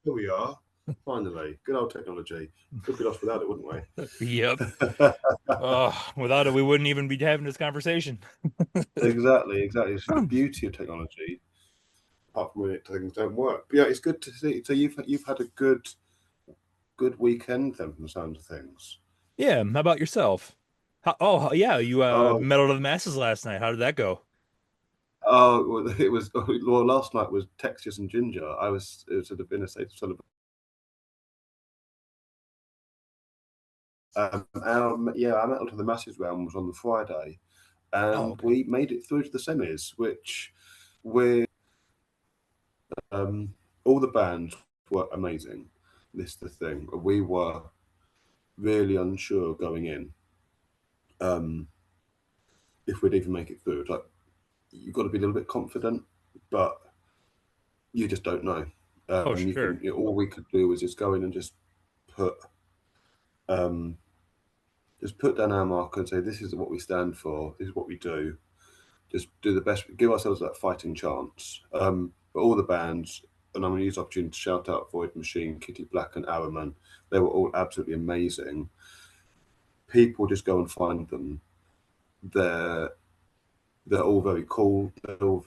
Here we are. Finally, good old technology. Could be lost without it, wouldn't Yep. we? Without it, we wouldn't even be having this conversation. Exactly, exactly. So the beauty of technology, apart from when things don't work. But yeah, it's good to see. So you've had a good weekend then, from the sound of things. Yeah, how about yourself? Yeah, you Oh, medaled to the masses last night. How did that go? well, it was. Well, last night was Texas and Ginger. It was sort of in a state of celebration. Our Metal to the Masses round was on the Friday, Oh, and okay. we made it through to the semis, which we're all the bands were amazing. This is the thing. We were really unsure going in um, if we'd even make it through. Like you've got to be a little bit confident, but you just don't know. Oh, You can sure. all we could do was just go in and put um, just put down our marker and say this is what we stand for. This is what we do. Just do the best. Give ourselves that fighting chance. But all the bands, and I'm going to use the opportunity to shout out Void Machine, Kitty Black, and Araman. They were all absolutely amazing. People just go and find them. They're they're all very cool. It was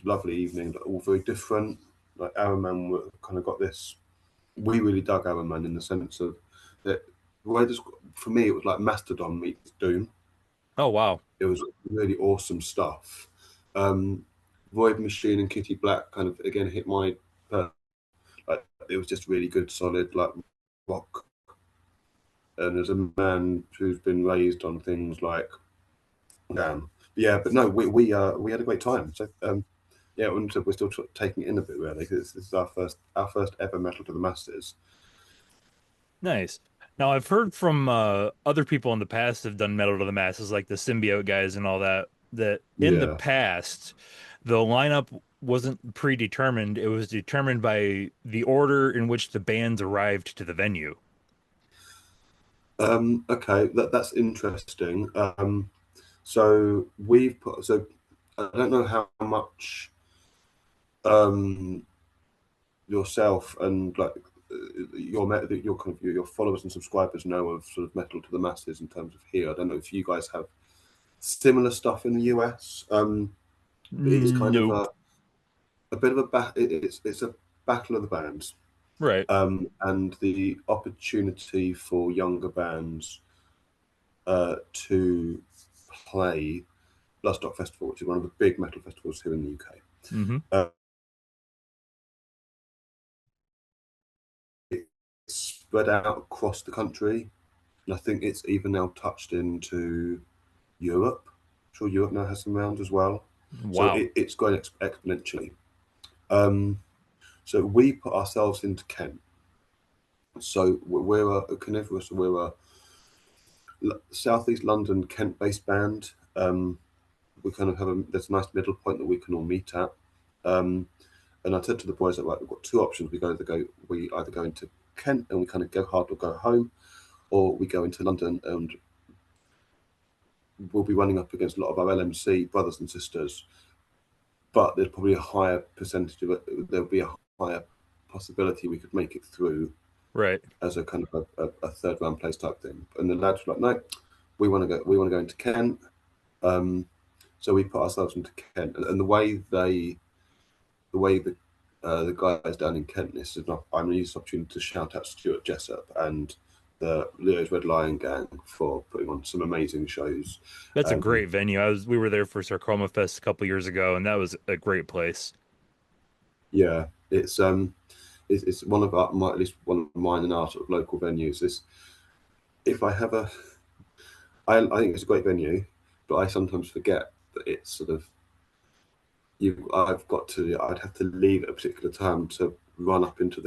a lovely evening. They're all very different. Like Araman kind of got this. We really dug Araman in the sense of that. Well, just, for me, it was like Mastodon meets Doom. Oh, wow. It was really awesome stuff. Um, Void Machine and Kitty Black kind of again hit my like it was just really good, solid like rock. And as a man who's been raised on things like yeah, but no, we had a great time. So yeah, and so we're still taking it in a bit really because this is our first ever Metal to the Masters. Nice. Now, I've heard from other people in the past have done Metal to the Masses, like the Symbiote guys and all that, that in the Yeah. past, the lineup wasn't predetermined. It was determined by the order in which the bands arrived to the venue. Okay, that's interesting. So we've put so I don't know how much um yourself and like your kind of your followers and subscribers know of sort of Metal to the Masses in terms of here. I don't know if you guys have similar stuff in the US. It's kind of Nope. a bit of a it's a battle of the bands, Right. and the opportunity for younger bands to play Bloodstock Festival, which is one of the big metal festivals here in the UK. Hmm. It's spread out across the country, and I think it's even now touched into Europe. I'm sure Europe now has some rounds as well. So Wow. it's going exponentially. Um, so we put ourselves into Kent. So we're a carnivorous, we're a Southeast London Kent-based band. We kind of have there's a nice middle point that we can all meet at. Um, and I said to the boys that right, we've got two options. We either go into Kent and we kind of go hard or go home, or we go into London and we'll be running up against a lot of our LMC brothers and sisters. But there's probably a higher percentage of it. There'll be a higher possibility we could make it through Right. as a kind of a third round place type thing. And the lads were like, no, we want to go into Kent. Um, so we put ourselves into Kent, and the guys down in Kent. This is not. I'm going to use this opportunity to shout out Stuart Jessup and the Leo's Red Lion Gang for putting on some amazing shows. That's a Um, great venue. We were there for Sarcoma Fest a couple years ago, and that was a great place. yeah, it's one of at least one of mine and our sort of local venues. Is if I have I think it's a great venue, but I sometimes forget that it's sort of I'd have to leave at a particular time to run up into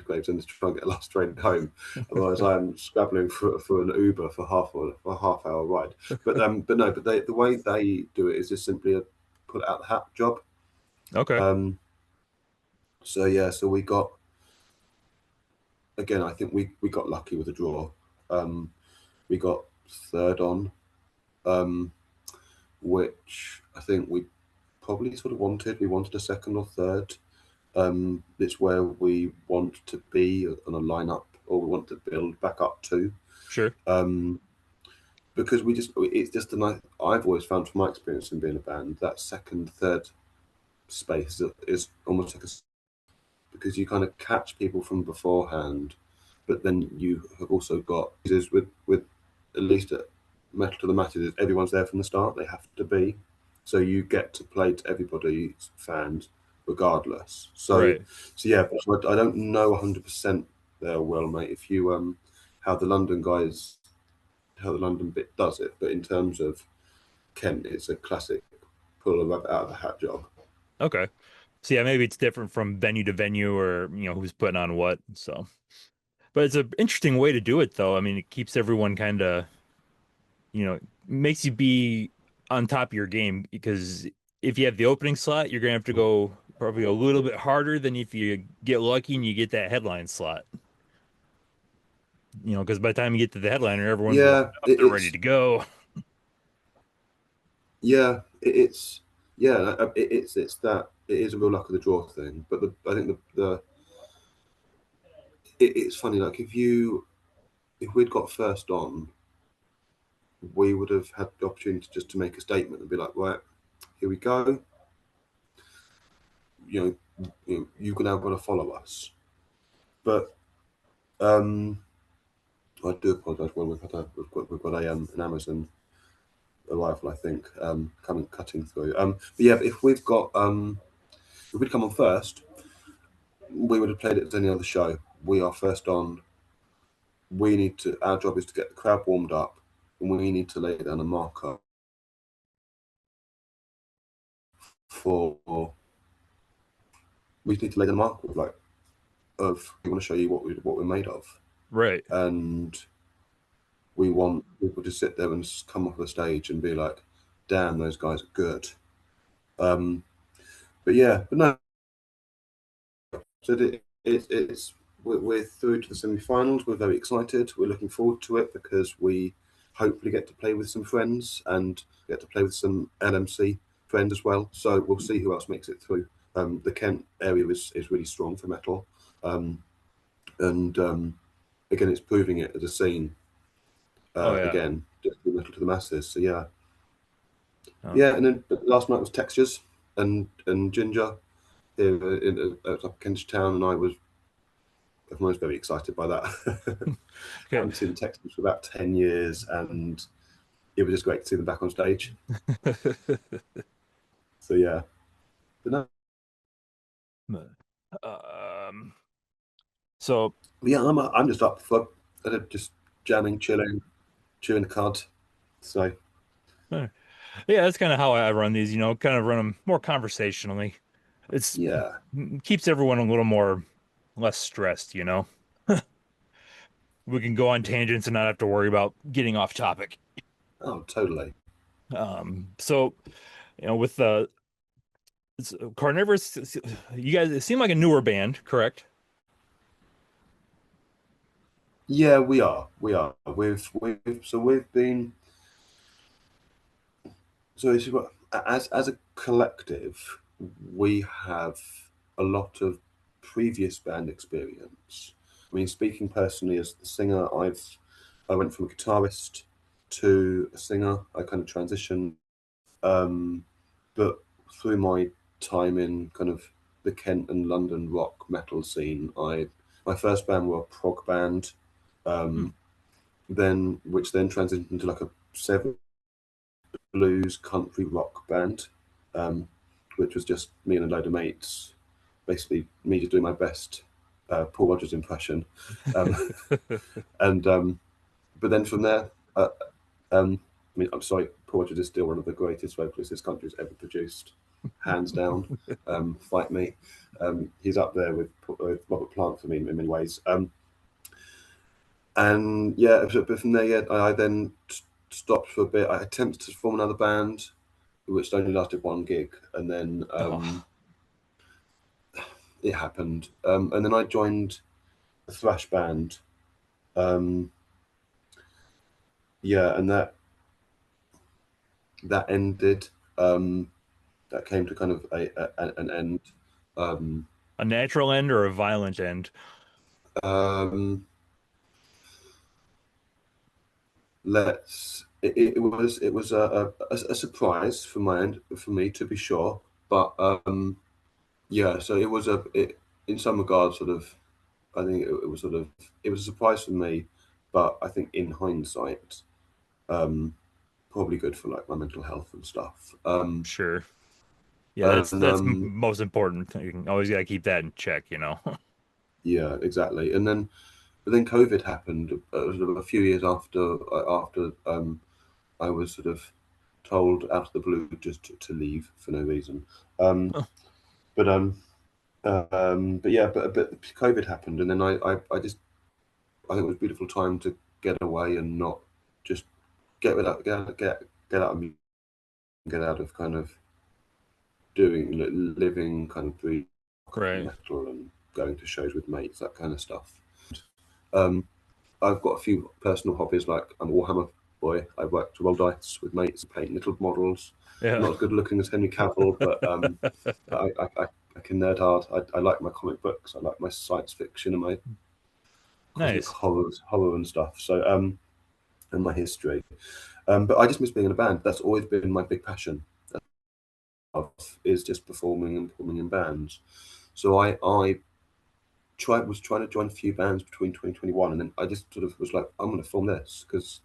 Gravesend to try and get a last train home. Otherwise, I'm scrabbling for an Uber for a half hour ride. But no, the way they do it is just simply a put it out the hat job. Okay. Um, so yeah, so we got again. I think we got lucky with the draw. Um, we got third on, um, which I think we probably sort of wanted. We wanted a second or third. It's where we want to be on a lineup, or we want to build back up to. Sure. Um, because it's just a nice. I've always found from my experience in being a band that second, third space is almost like a, because you kind of catch people from beforehand, but then you have also got is with at least at Metal to the Masses, everyone's there from the start. They have to be, so you get to play to everybody's fans regardless. Right. So yeah, but I don't know 100% there, well, mate. If you how the London guys, how the London bit does it, but in terms of Kent, it's a classic pull a rabbit out of the hat job. Okay. So yeah, maybe it's different from venue to venue or, who's putting on what. So, but it's an interesting way to do it though. I mean, it keeps everyone kind of, makes you be on top of your game because if you have the opening slot, you're gonna have to go probably a little bit harder than if you get lucky and you get that headline slot. Because by the time you get to the headliner, everyone's warmed Yeah, up, they're ready to go. yeah, it's yeah, it's that it is a real luck of the draw thing. But I think it's funny. Like if we'd got first on, we would have had the opportunity just to make a statement and be like, right, here we go. You can now got to follow us. But I do apologise. Well, we've got a an Amazon arrival, I think, coming cutting through. But yeah, if we'd come on first, we would have played it as any other show. We are first on. We need to. Our job is to get the crowd warmed up, and we need to lay down a marker for. We need to lay the marker of we want to show you what we're made of, Right. and we want people to sit there and come off the stage and be like, "Damn, those guys are good." Um, but yeah, but no. So it's we're through to the semi-finals. We're very excited. We're looking forward to it because we hopefully get to play with some friends and get to play with some LMC friends as well. So we'll see who else makes it through. The Kent area is really strong for metal, um, and again, it's proving it as a scene Oh yeah. again, just metal to the masses. So yeah, Oh, yeah. And then last night was Textures and Ginger here up Kentish Town, and I was very excited by that. I okay. haven't seen Texans for about 10 years, and it was just great to see them back on stage. So, yeah. But no, Um, so but yeah, I'm just up for just jamming, chilling, chewing the cud. So, yeah, that's kind of how I run these, kind of run them more conversationally. It's yeah. keeps everyone a little more less stressed. We can go on tangents and not have to worry about getting off topic. Oh, totally. So, with the Carnivorous, you guys seem like a newer band, correct? Yeah, we are. We are. We've been, so it's what, as a collective, we have a lot of previous band experience. I mean, speaking personally as the singer, I went from a guitarist to a singer. I kind of transitioned, um, but through my time in kind of the Kent and London rock metal scene, I my first band were a prog band, Hmm. um, then which then transitioned into like a seven blues country rock band, um, which was just me and a load of mates, basically me just doing my best Paul Rogers impression, um, and but then from there, I mean, I'm sorry, Paul Rogers is still one of the greatest vocalists this country's ever produced, hands down. Fight me. He's up there with Robert Plant for me in many ways. And yeah, but from there, yeah, I then stopped for a bit. I attempted to form another band, which only lasted one gig, and then Oh, it happened. And then I joined a thrash band. Um, yeah, and that ended. That came to kind of an end. Um, A natural end or a violent end? Um, it was a surprise from my end for me to be sure, but yeah, so it in some regards sort of I think it was sort of it was a surprise for me, but I think in hindsight, um, probably good for like my mental health and stuff. Sure. Yeah, And that's most important. You can always gotta keep that in check, you know. yeah, exactly. But then COVID happened sort of a few years after I was sort of told out of the blue just to leave for no reason. Um, but but yeah, but COVID happened, and then I just I think it was a beautiful time to get away and not just get out of music, get out of kind of living kind of breathing rock and Right. metal and going to shows with mates, that kind of stuff. Um, I've got a few personal hobbies, like I'm a Warhammer boy. I work to roll dice with mates, paint little models. Yeah. Not as good looking as Henry Cavill, but I can nerd hard. I like my comic books. I like my science fiction and my cosmic Nice. horror and stuff. And my history. But I just miss being in a band. That's always been my big passion. Of is just performing and performing in bands. So I was trying to join a few bands between 2021, and then I just sort of was like, I'm going to form this because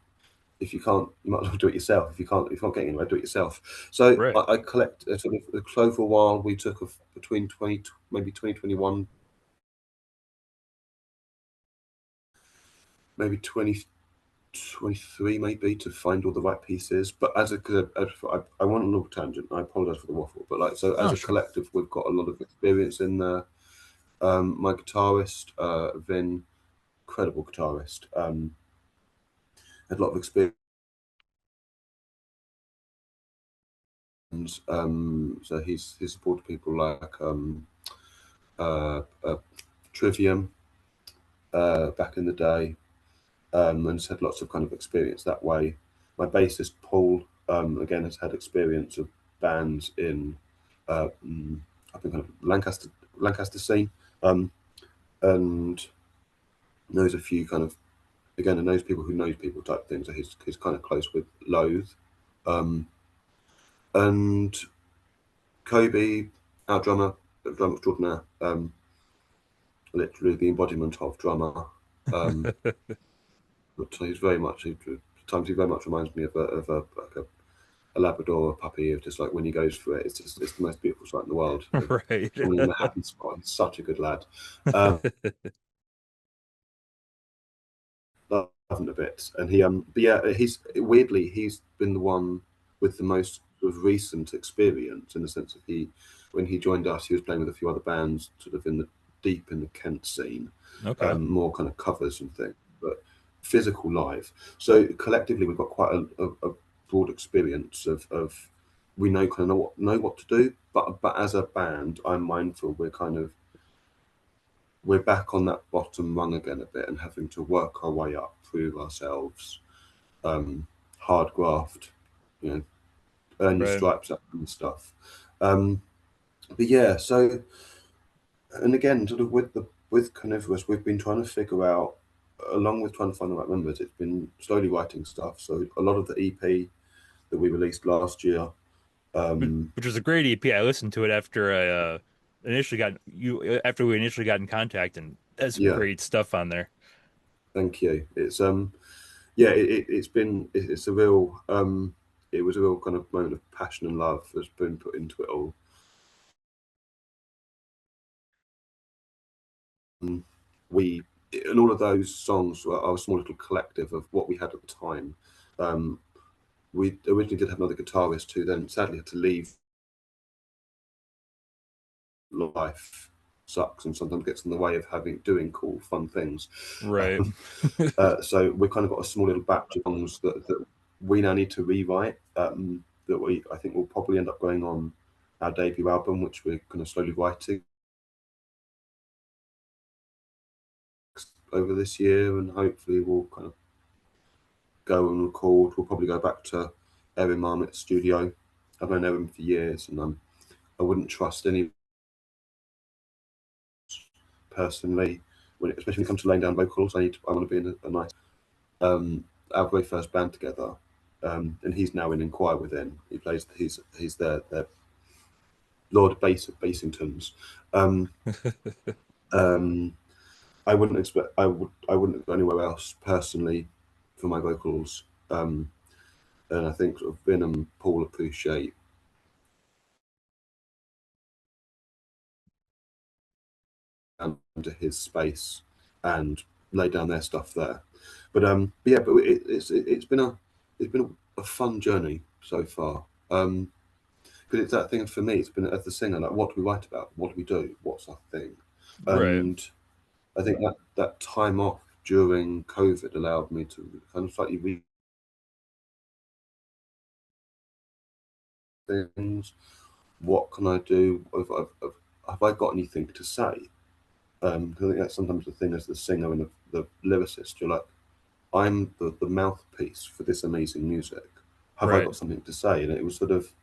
if you can't, you might as well do it yourself. If you can't get anywhere, do it yourself. So Right. I collect sort of over a while. We took between 20 maybe 2021, maybe 2023 maybe to find all the right pieces. But I want a little tangent. I apologize for the waffle, but like so as Oh, a sure. collective, we've got a lot of experience in there. My guitarist, Vin, incredible guitarist, had a lot of experience. So he's supported people like Trivium back in the day, and has had lots of kind of experience that way. My bassist Paul, again, has had experience of bands in I think kind of Lancaster scene, um, and knows a few kind of again and knows people who knows people type things. So he's kind of close with Loathe, um, and Kobe, our drummer extraordinaire, literally the embodiment of drummer. Um, but he's very much at times he very much reminds me of a Labrador puppy. Of just like when he goes for it, it's the most beautiful sight in the world. Right. When he's in a happy spot, he's such a good lad. Um, Love him a bit, and but yeah, he's been the one with the most sort of recent experience in the sense of when he joined us, he was playing with a few other bands, sort of deep in the Kent scene, Okay. more kind of covers and things, but physical live. So collectively, we've got quite a broad experience of we know kind of know what to do, but as a band, I'm mindful we're back on that bottom rung again a bit and having to work our way up, prove ourselves, um, hard graft, you know, earn your Right. stripes up and stuff. Um, but yeah, so and again, sort of with Carnivorous, we've been trying to figure out, along with trying to find the right members, it's been slowly writing stuff. So a lot of the EP that we released last year, um, Which was a great EP. I listened to it after after we initially got in contact, and that's some yeah, great stuff on there. thank you. It's yeah, it's been it's a real it was a real kind of moment of passion and love that's been put into it all. Um, we and all of those songs are a small little collective of what we had at the time. Um, we originally did have another guitarist who then sadly had to leave. Life sucks and sometimes gets in the way of having doing cool fun things. Right. So we kind of got a small little batch of songs that we now need to rewrite. That we I think will probably end up going on our debut album, which we're kind of slowly writing over this year, and hopefully we'll kind of go and record. We'll probably go back to Erin Marmot's studio. I've known Erin for years, and I wouldn't trust any personally. Especially when it comes to laying down vocals, I want to be in a nice our very first band together, and he's now in Inquire Within. He's their Lord Bass of Bassingtons. Um, um, I wouldn't go anywhere else personally for my vocals. And I think sort of Vin and Paul appreciate under his space and lay down their stuff there. But yeah, but it's been a fun journey so far. Because it's that thing for me. It's been as the singer, like what do we write about? What do we do? What's our thing? Right. And I think that time off during COVID allowed me to kind of slightly read things. What can I do? Have I got anything to say? 'Cause I think that's sometimes the thing as the singer and the lyricist. You're like, I'm the mouthpiece for this amazing music. Have I Right. got something to say? And it was sort of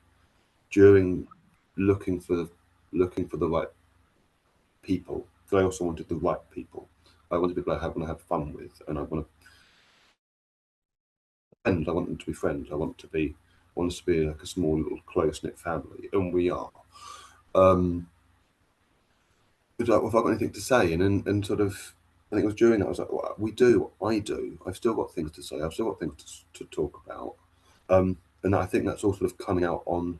during looking for looking for the right people. But I also wanted the right people. I wanted people I want to have fun with, and I want them to be friends. I want us to be like a small little close knit family, and we are. Um, It's like, well, have I got anything to say? And sort of, I think it was during that, I was like, well, we do, I do. I've still got things to say. I've still got things to talk about. And I think that's all sort of coming out on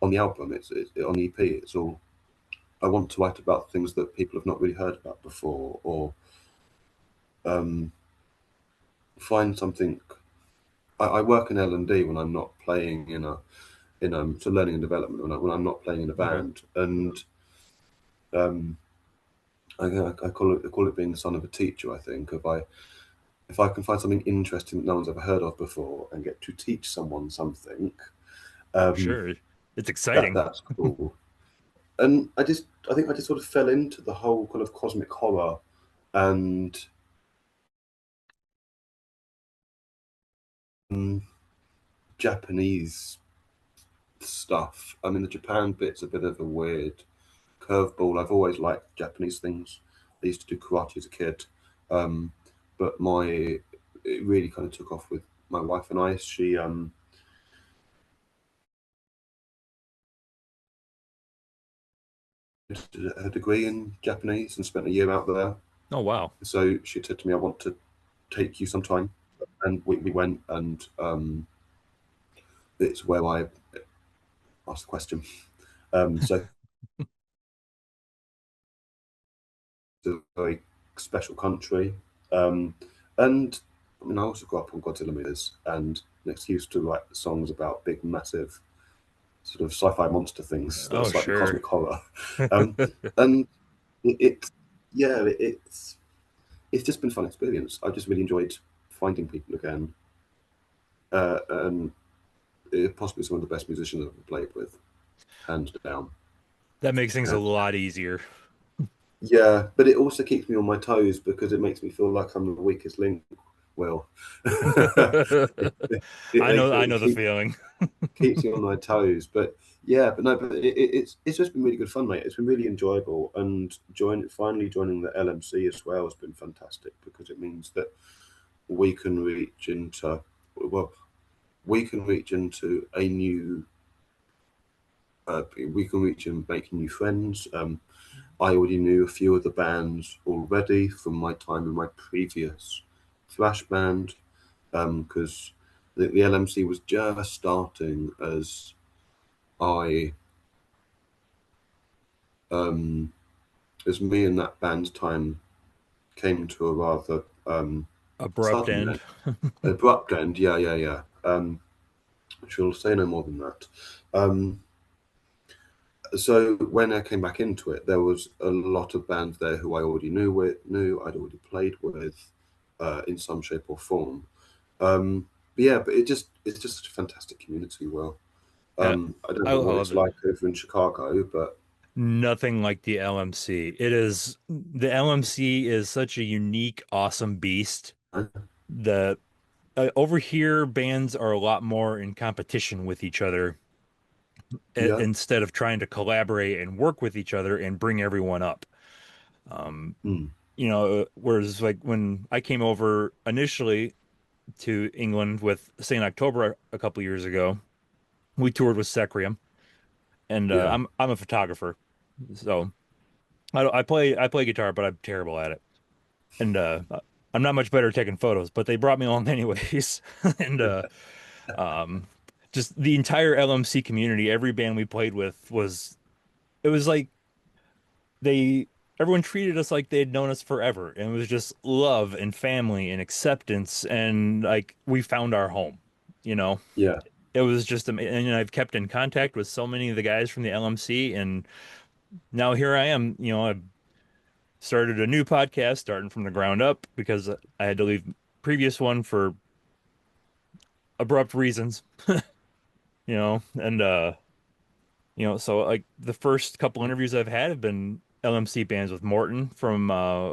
the album. It's on the EP. It's all, I want to write about things that people have not really heard about before, or um, find something. I work in L&D when I'm not playing so learning and development when I'm not playing in a Okay. band, and um, I call it being the son of a teacher. I think if I can find something interesting that no one's ever heard of before and get to teach someone something, um, Sure. It's exciting. that's cool. And I think I just sort of fell into the whole kind of cosmic horror and um, Japanese stuff. I mean, the Japan bit's a bit of a weird curveball. I've always liked Japanese things. I used to do karate as a kid, um, but my it really kind of took off with my wife and I. She did her degree in Japanese and spent a year out there. Oh, wow. So she said to me, "I want to take you sometime," and we went, and it's where I asked the question. So it's a very special country, and I mean, I also grew up on Godzilla movies, and next used to write songs about big, massive, sort of sci-fi monster things that are Oh, slightly sure. cosmic horror, um, and it yeah, it's just been a fun experience. I've just really enjoyed finding people again, and possibly some of the best musicians I've ever played with, hands down. That makes things a And lot easier. yeah, but it also keeps me on my toes because it makes me feel like I'm the weakest link. Well, it, I it know the keeps feeling. you on my toes. But yeah, but no, but it's just been really good fun, mate. It's been really enjoyable, and finally joining the LMC as well has been fantastic because it means that we can reach into well, we can reach into a new. We can reach and make new friends. I already knew a few of the bands already from my time in my previous thrash band, because the LMC was just starting I um, as me and that band's time came to a rather Abrupt sudden end. end, abrupt end. Yeah, yeah, yeah. She'll say no more than that. Um, so when I came back into it, there was a lot of bands there who I already knew I'd already played with in some shape or form. But yeah, but it's just such a fantastic community. Well, Yeah, I don't I know what love it's it. like over in Chicago, but Nothing like the LMC. The LMC is such a unique, awesome beast. uh, The Over here, bands are a lot more in competition with each other yeah, instead of trying to collaborate and work with each other and bring everyone up. Um, Mm. whereas like when I came over initially to England with St. October a couple years ago, we toured with Secrium, and Yeah. I'm a photographer, so I play guitar, but I'm terrible at it, and I'm not much better at taking photos. But they brought me along anyways, and um, just the entire LMC community, every band we played with was it was like they everyone treated us like they'd known us forever, and it was just love and family and acceptance, and like we found our home, you know. Yeah. It was just and I've kept in contact with so many of the guys from the LMC, and now here I am. I've started a new podcast, starting from the ground up because I had to leave previous one for abrupt reasons, and so like the first couple interviews I've had have been LMC bands with Morton from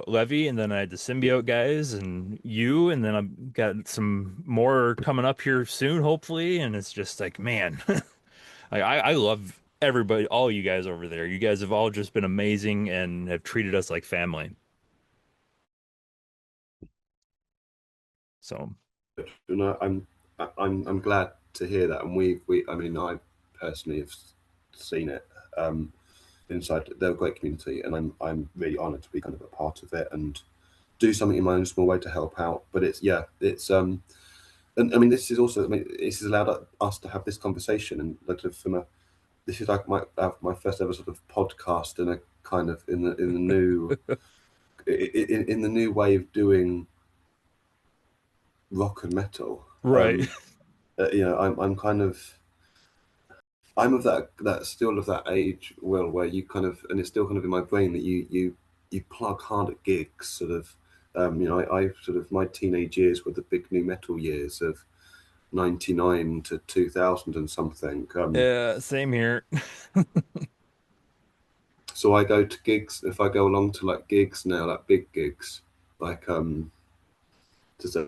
Levy, and then I had the Symbiote guys and you, and then I've got some more coming up here soon, hopefully. And it's just like, man, I love everybody, all you guys over there. You guys have all just been amazing and have treated us like family. So, And I'm glad to hear that. And we I mean I personally have seen it inside. They're a great community, and I'm really honoured to be kind of a part of it and do something in my own small way to help out. But it's yeah, it's and I mean this is also, I mean, this has allowed us to have this conversation, and like from a, this is like my first ever sort of podcast in a kind of in the new in the new way of doing rock and metal. right. I'm kind of, I'm of that still of that age, Will, where you kind of, and it's still kind of in my brain that you plug hard at gigs, sort of. I sort of, my teenage years were the big new metal years of '99 to 2000 and something. Yeah, same here. So I go to gigs. If I go along to like gigs now, like big gigs, like to say,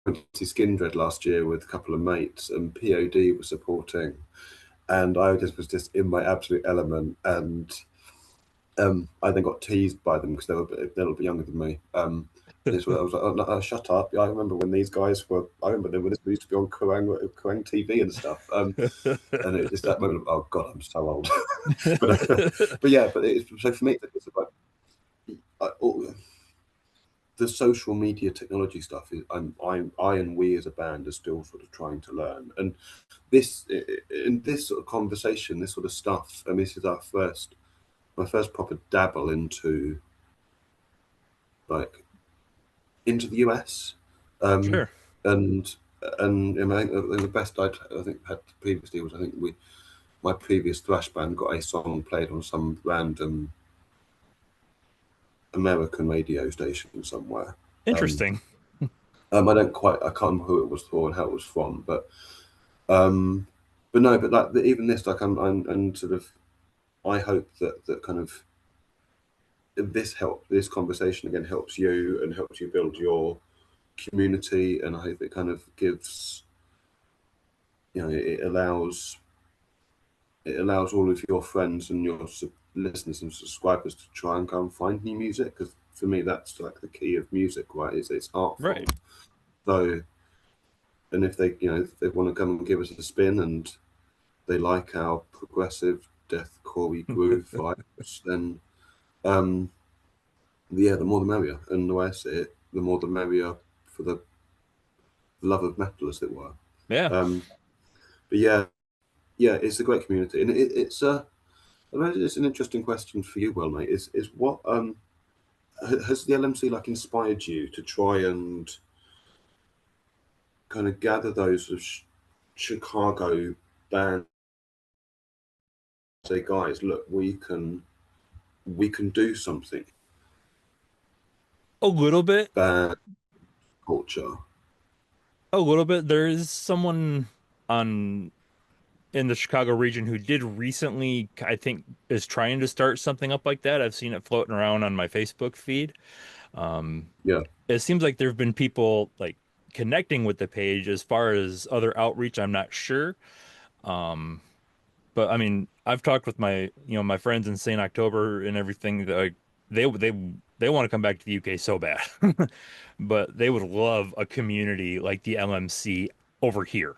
went to Skindred last year with a couple of mates, and POD was supporting, and I just was just in my absolute element. And I then got teased by them because they're a little bit younger than me. This was, I was like, oh, no, shut up. Yeah, I remember when these guys were, I remember they used to be on Kerrang TV and stuff. And it was just that moment of, oh God, I'm so old. But yeah, but it's, so for me, it's about the social media technology stuff. Is I and we as a band are still sort of trying to learn. And this, in this sort of conversation, this sort of stuff, and this is my first proper dabble into like into the US, um, Sure. and I think the best I think had previously was, I think we, my previous thrash band got a song played on some random American radio station somewhere. Um, Interesting. I don't quite, I can't remember who it was for and how it was from, um, but no, but like even this, like I'm and sort of, I hope that kind of this conversation again helps you and helps you build your community, and I hope it kind of gives, it allows all of your friends and your listeners and subscribers to try and go and find new music, because for me that's like the key of music, right? Is it's art form. Right. So, and if they, if they want to come and give us a spin and they like our progressive deathcore groove vibes, then um yeah, the more the merrier. And the way I see it, the more the merrier for the love of metal, as it were. Yeah. um but yeah, yeah, it's a great community, and it's I imagine it's an interesting question for you, well, mate. Is what has the LMC like inspired you to try and kind of gather those of Chicago bands? Say, guys, look, we can do something A little bit. bad culture. A little bit. There is someone on in the Chicago region who did recently, I think, is trying to start something up like that. I've seen it floating around on my Facebook feed. Um, Yeah, it seems like there have been people like connecting with the page. As far as other outreach, I'm not sure. Um, but I mean, I've talked with my friends in St. October and everything that like they they want to come back to the UK so bad. But they would love a community like the LMC over here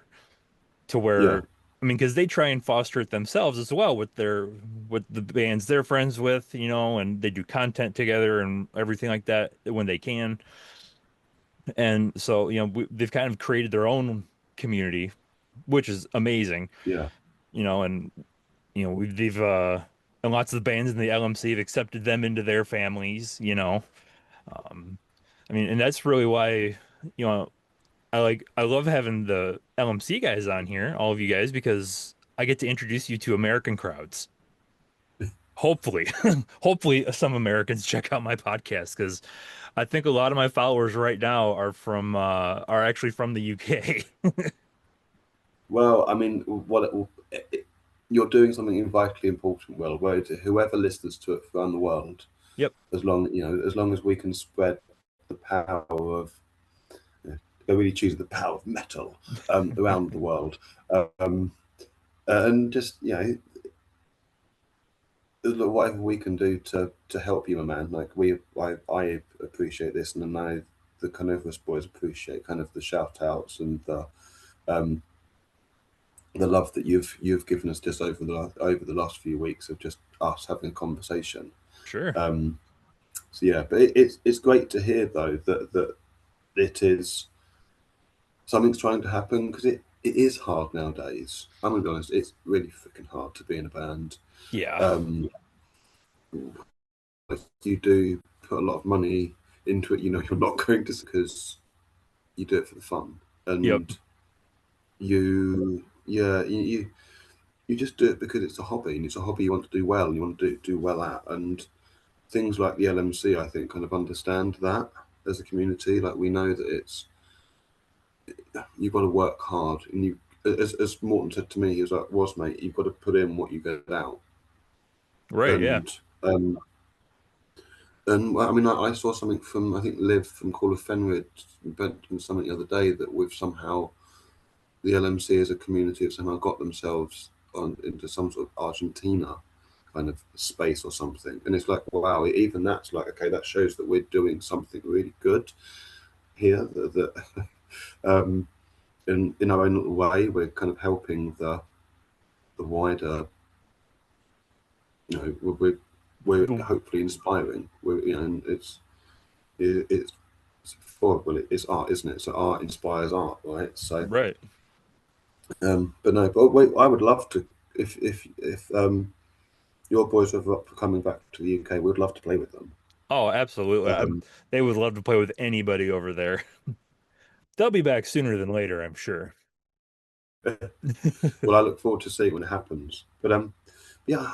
to Yeah, where I mean, because they try and foster it themselves as well with their with the bands they're friends with, you know, and they do content together and everything like that when they can. And so, you know, they've kind of created their own community, which is amazing, yeah, you know, and you know, they've and lots of the bands in the LMC have accepted them into their families, you know. Um, I mean, and that's really why, you know, I love having the LMC guys on here, all of you guys, because I get to introduce you to American crowds. Hopefully, hopefully some Americans check out my podcast because I think a lot of my followers right now are actually from the UK. well, I mean, you're doing something vitally important, Will, where whoever listens to it around the world, Yep, as long, as long as we can spread the power of, they really choose the power of metal around the world, um, and just look, whatever we can do to help you, my man. Like I appreciate this, and then the Carnivorous boys appreciate kind of the shout outs and um, the love that you've given us just over the last few weeks of just us having a conversation. sure. Um, so yeah, but it's great to hear though that it is something's trying to happen because it is hard nowadays. I'm gonna be honest, it's really freaking hard to be in a band. Yeah. Um, if you do put a lot of money into it, you're not going to because you do it for the fun Yep. and you just do it because it's a hobby and it's a hobby you want to do well and you want to do well at. And things like the LMC, I think, kind of understand that as a community. Like we know that you've got to work hard, and as Morton said to me, he was like, "Was mate, you've got to put in what you get out." Right. Yeah. And well, I mean, I saw something from I think Liv from Call of Fenrid mentioned something the other day that we've somehow the LMC as a community have somehow got themselves on into some sort of Argentina kind of space or something. And it's like, wow, even that's like, okay, that shows that we're doing something really good here. Um, in our own little way, we're kind of helping the wider, we're The- hopefully inspiring. And it's for well, it's art, isn't it? So art inspires art, right? So, right. but no, but wait, I would love to if your boys are up for coming back to the UK, we'd love to play with them. Oh, absolutely. Um, They would love to play with anybody over there. They'll be back sooner than later, I'm sure. well, I look forward to seeing when it happens. But yeah,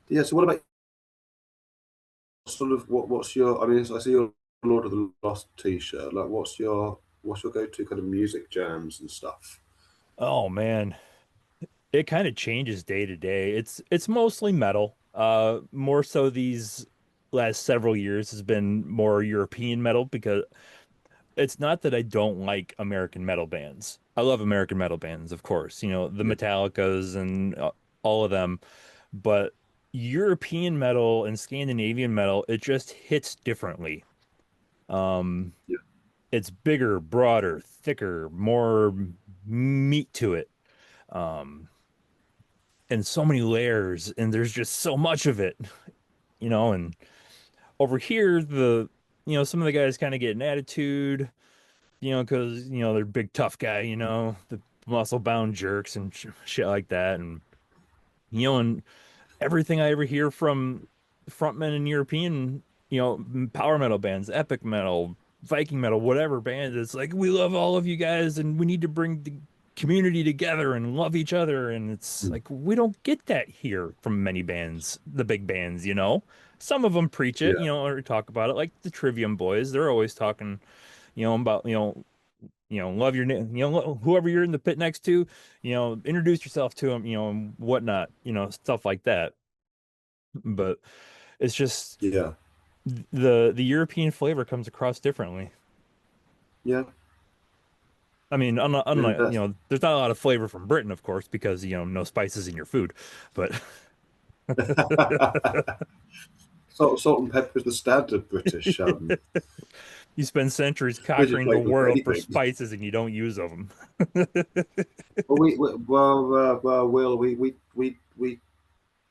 yeah. So, what about sort of what's your? I mean, I see your Lord of the Lost T-shirt. Like, what's your go-to kind of music jams and stuff? Oh man, it kind of changes day to day. It's mostly metal. More so these last several years has been more European metal because it's not that I don't like American metal bands. I love American metal bands, of course, you know, the Yeah, Metallicas and all of them, but European metal and Scandinavian metal, it just hits differently. Um, yeah, it's bigger, broader, thicker, more meat to it. Um, and so many layers, and there's just so much of it, you know, and over here, you know, some of the guys kind of get an attitude, you know, because, you know, they're big tough guy, you know, the muscle bound jerks and shit like that. And, you know, and everything I ever hear from frontmen in European, you know, power metal bands, epic metal, Viking metal, whatever bands, it's like, we love all of you guys and we need to bring the community together and love each other. And it's mm, like, we don't get that here from many bands, the big bands, you know. Some of them preach it, yeah, you know, or talk about it, like the Trivium Boys. They're always talking, you know, about, you know, love your, you know, whoever you're in the pit next to, you know, introduce yourself to them, you know, and whatnot, you know, stuff like that. But it's just yeah, the European flavor comes across differently. yeah. I mean, Yeah, unlike, you know, there's not a lot of flavor from Britain, of course, because, you know, no spices in your food. But it's salt and pepper is the standard British You spend centuries British conquering the label for world for anything. spices and you don't use them. Well, Will, we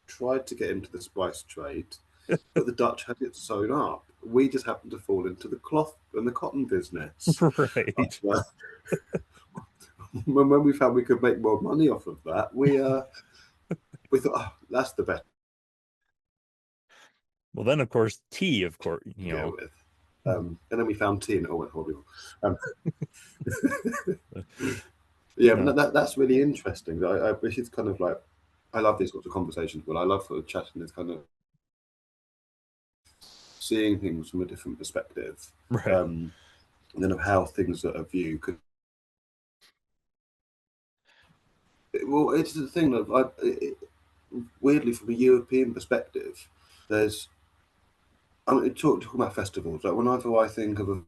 tried to get into the spice trade, but the Dutch had it sewn up. We just happened to fall into the cloth and the cotton business. Right. Uh, when we found we could make more money off of that, we thought, oh, that's the best Well, then, of course, tea, of course, to go with. And then we found tea and it all went horrible. Um, yeah, uh, but that's really interesting. I wish it's kind of like, I love these sorts of conversations, but I love sort of chatting this kind of seeing things from a different perspective, right. and then of how things are viewed. Well, it's the thing of weirdly from a European perspective, there's I mean, talking about festivals. Like whenever I think of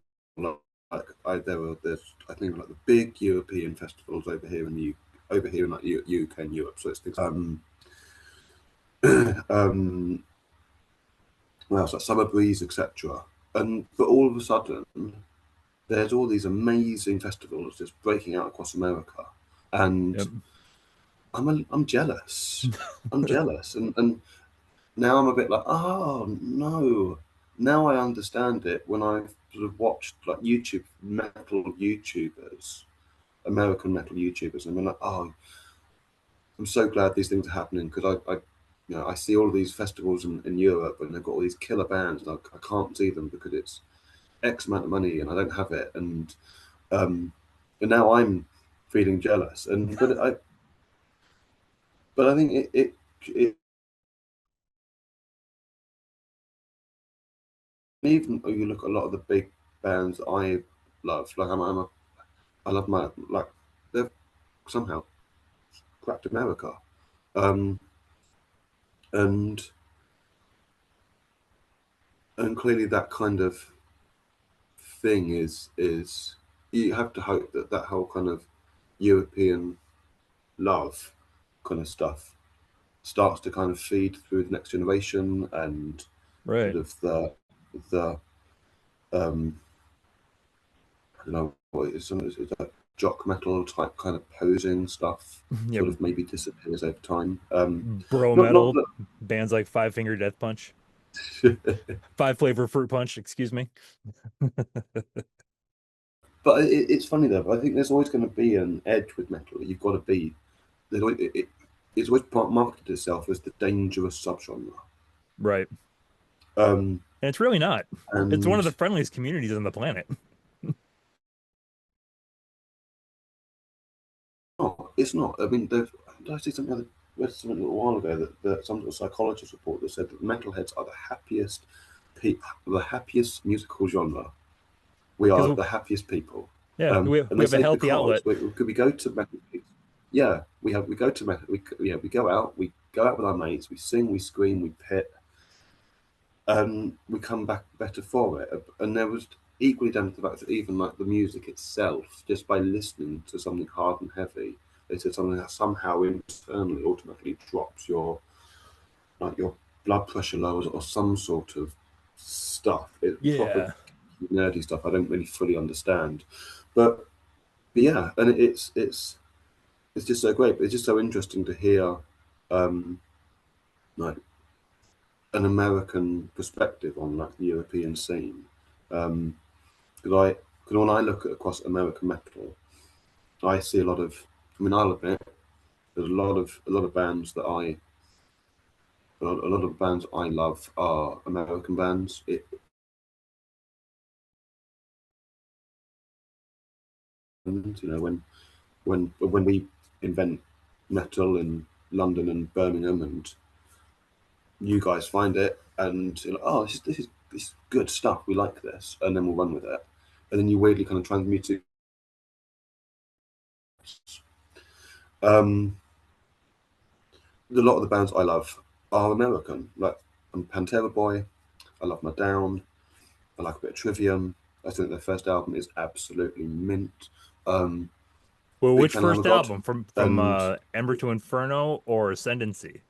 there's I think of like the big European festivals over here in the over here in like UK and Europe. So it's things um well, it's like Summer Breeze, etc. And but all of a sudden, there's all these amazing festivals just breaking out across America, and Yep. I'm jealous. I'm jealous, and now I'm a bit like, oh no. Now I understand it when I've sort of watched like YouTube metal YouTubers, American metal YouTubers, and I'm like, oh, I'm so glad these things are happening because I see all of these festivals in Europe and they've got all these killer bands and I can't see them because it's X amount of money and I don't have it um, and now I'm feeling jealous and but I think it even though you look at a lot of the big bands that I love, like I love my like they've somehow cracked America, um, and and clearly that kind of thing is you have to hope that that whole kind of European love kind of stuff starts to kind of feed through the next generation and sort Right. of the um, I don't know what it is that jock metal type kind of posing stuff Yeah. sort of maybe disappears over time. Bro Not metal bands like Five Finger Death Punch, that, Five Flavor Fruit Punch, excuse me. but it's funny though. I think there's always going to be an edge with metal. You've got to be. It's always marketed itself as the dangerous subgenre, Right. um, And it's really not. It's one of and the friendliest communities on the planet. it's not. I mean, did I see something? Read something a little while ago that some sort of psychologist report that said that metalheads are the happiest musical genre. We are Because the happiest people, yeah, and we they have a say healthy because outlet. could we go to metal? Yeah, we go to metal. We go out. We go out with our mates. We sing. We scream. We pit. And we come back better for it. And there was equally down to the fact that even like the music itself, just by listening to something hard and heavy, they said something that somehow internally automatically drops your blood pressure lowers or some sort of stuff. It's proper Yeah. nerdy stuff I don't really fully understand. But yeah, and it's just so great. But it's just so interesting to hear um like an American perspective on like the European scene. Um, because because when I look at across American metal, I see a lot of. I mean, I'll admit there's a lot of bands that a lot of bands I love are American bands. You know, when we invent metal in London and Birmingham, and you guys find it, and you're like, oh, this is good stuff. We like this, and then we'll run with it. And then you weirdly kind of transmute it. Um, a lot of the bands I love are American. Like I'm Pantera Boy. I love my Down. I like a bit of Trivium. I think their first album is absolutely mint. Um, Well, Big which fan of Lamb first of God, album from and Ember to Inferno or Ascendancy?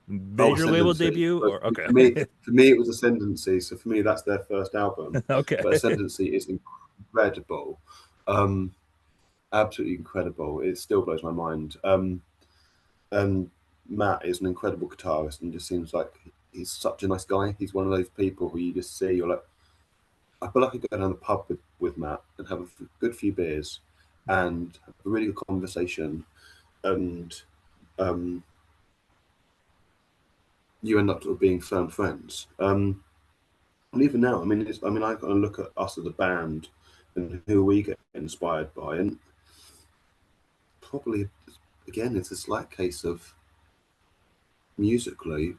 Oh, Major label Ascendancy. debut But or okay. for me, it was Ascendancy. So for me, that's their first album. Okay. But Ascendancy is incredible, um, absolutely incredible. It still blows my mind. And Matt is an incredible guitarist, and just seems like he's such a nice guy. He's one of those people who you just see, you're like, I feel like I could go down the pub with Matt and have a good few beers and have a really good conversation, and um, you end up sort of being firm friends. And even now, I mean, I kind of look at us as a band and who we get inspired by, and probably again, it's a slight case of musically.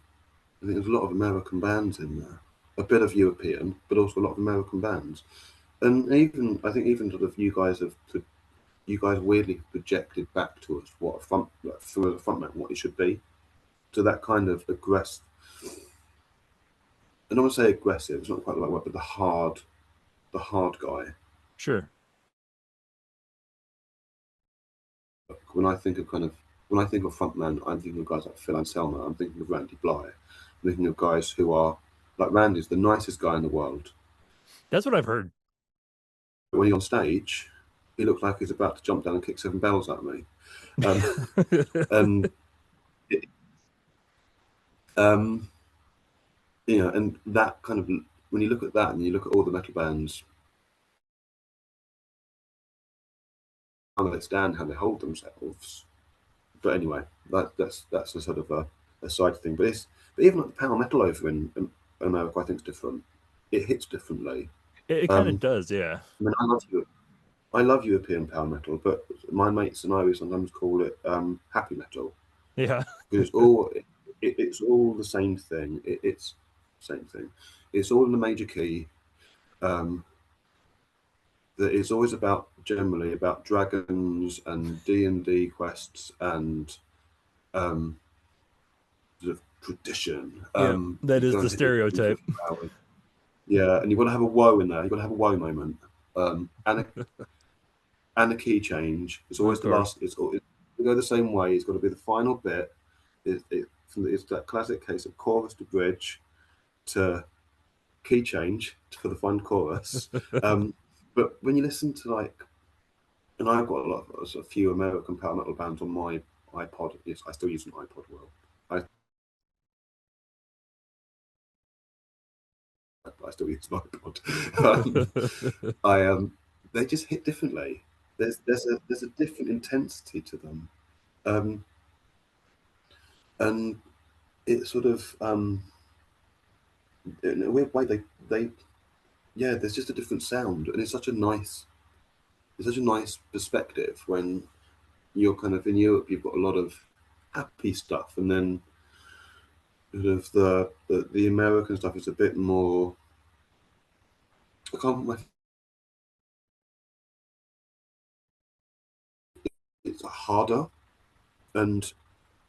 I think there's a lot of American bands in there, a bit of European, but also a lot of American bands. And even I think even sort of you guys weirdly projected back to us what a front like, through a frontman what it should be. So that kind of aggressive, I don't want to say aggressive, it's not quite the right word, but the hard guy. Sure. When I think of when I think of frontman, I'm thinking of guys like Phil Anselmo. I'm thinking of Randy Bly. I'm thinking of guys who are like Randy's the nicest guy in the world. That's what I've heard. But when he's on stage, he looks like he's about to jump down and kick seven bells at me. Um, and um, and that kind of when you look at that and you look at all the metal bands, how they stand, how they hold themselves. But anyway, that's a sort of a side thing. But even like the power metal over in America, I think is different. It hits differently. It kind of Um, does, yeah. I mean, I love European power metal, but my mates and I we sometimes call it happy metal Yeah. because it's all the same thing. It's same thing. It's all in the major key. Um, that it's always about generally about dragons and D&D quests and um, sort of tradition. Yep. That You is go the and hit the gym for a stereotype. few hours. Yeah, and you've got to have a woe in there. You've got to have a woe moment. And a key change. It's Of always the course. last. It's to go the same way. It's got to be the final bit. It's that classic case of chorus to bridge to key change for the final chorus. Um, but when you listen to like, and I've got a few American power metal bands on my iPod. Yes, I still use an iPod. Well, I still use an iPod. I They just hit differently. There's a different intensity to them, um, and it sort of in a weird way they yeah. There's just a different sound, and it's such a nice perspective when you're kind of in Europe. You've got a lot of happy stuff, and then sort of the American stuff is a bit more. I can't. It's harder, and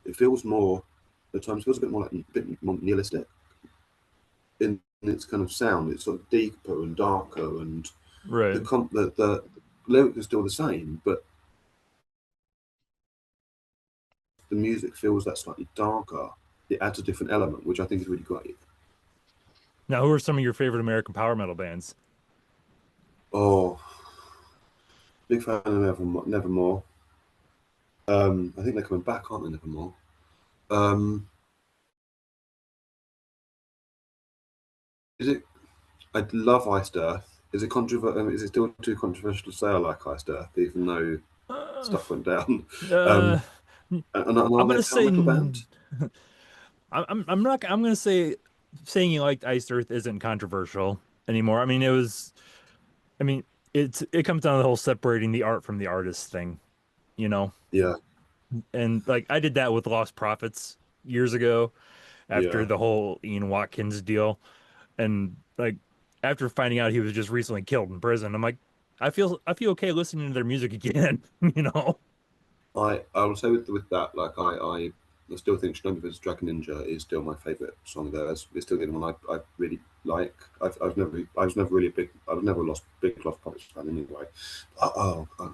it feels more. At times, feels a bit more like a bit more nihilistic in its kind of sound. It's sort of deeper and darker, and Right. the lyrics are still the same, but the music feels that slightly darker. It adds a different element, which I think is really great. Now, who are some of your favorite American power metal bands? Oh, big fan of Nevermore. I think they're coming back, aren't they? Nevermore. Um, is it? I love Iced Earth. Is it Is it still too controversial to say I like Iced Earth, even though Uh, stuff went down? uh, Um, and I'm are they gonna a power say metal band? I'm not I'm gonna say saying you liked Iced Earth isn't controversial anymore. I mean, it was. I mean, it comes down to the whole separating the art from the artist thing, you know. Yeah, And like I did that with Lost Prophets years ago after yeah. the whole Ian Watkins deal. And like after finding out he was just recently killed in prison, I'm like, I feel okay listening to their music again, you know? I will say with that, like I still think Shinobi vs Dragon Ninja is still my favorite song of theirs. It's still the one I really like. I was never really a big I was never a big Lost Prophets fan anyway.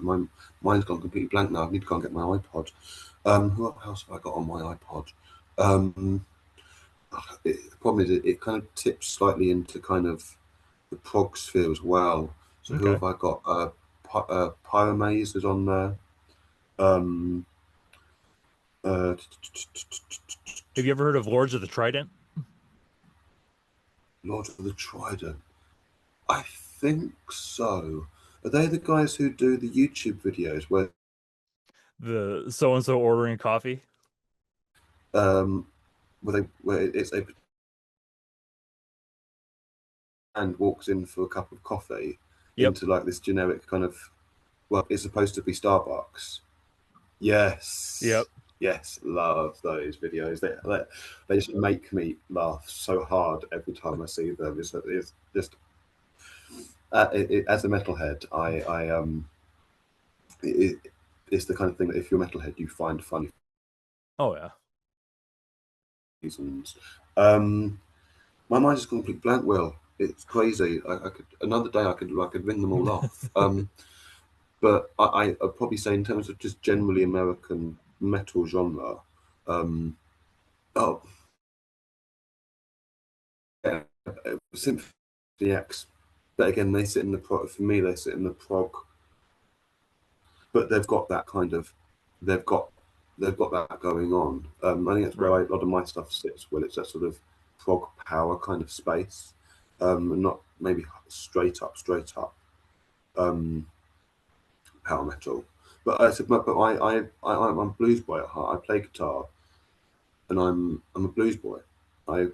My mind's gone completely blank now. I need to go and get my iPod. Who else have I got on my iPod? the problem is it kind of tips slightly into kind of the prog sphere as well. So who Okay. have I got? Pyromaze is on there. Um, uh, Have you ever heard of Lords of the Trident? Lord of the Trident. I think so. Are they the guys who do the YouTube videos The so and so ordering coffee? um where it's a and walks in for a cup of coffee Yep. into like this generic kind of, well, it's supposed to be Starbucks. Yes, Yep. yes, love those videos. They just make me laugh so hard every time I see them. It's just as a metalhead, it, it's the kind of thing that if you're a metalhead, you find funny Oh yeah. reasons. My mind's just complete blank. Will, it's crazy. I could another day I could ring them all off. But I'd probably say in terms of just generally American metal genre, um, oh, yeah, Symphony X. But again, they sit in the prog. For me, they sit in the prog, but they've got that kind of, they've got they've got that going on. I think that's where Right. a lot of my stuff sits. Well, it's that sort of prog power kind of space, and not maybe straight up um, power metal. But I'm a blues boy at heart. I play guitar, and I'm a blues boy. I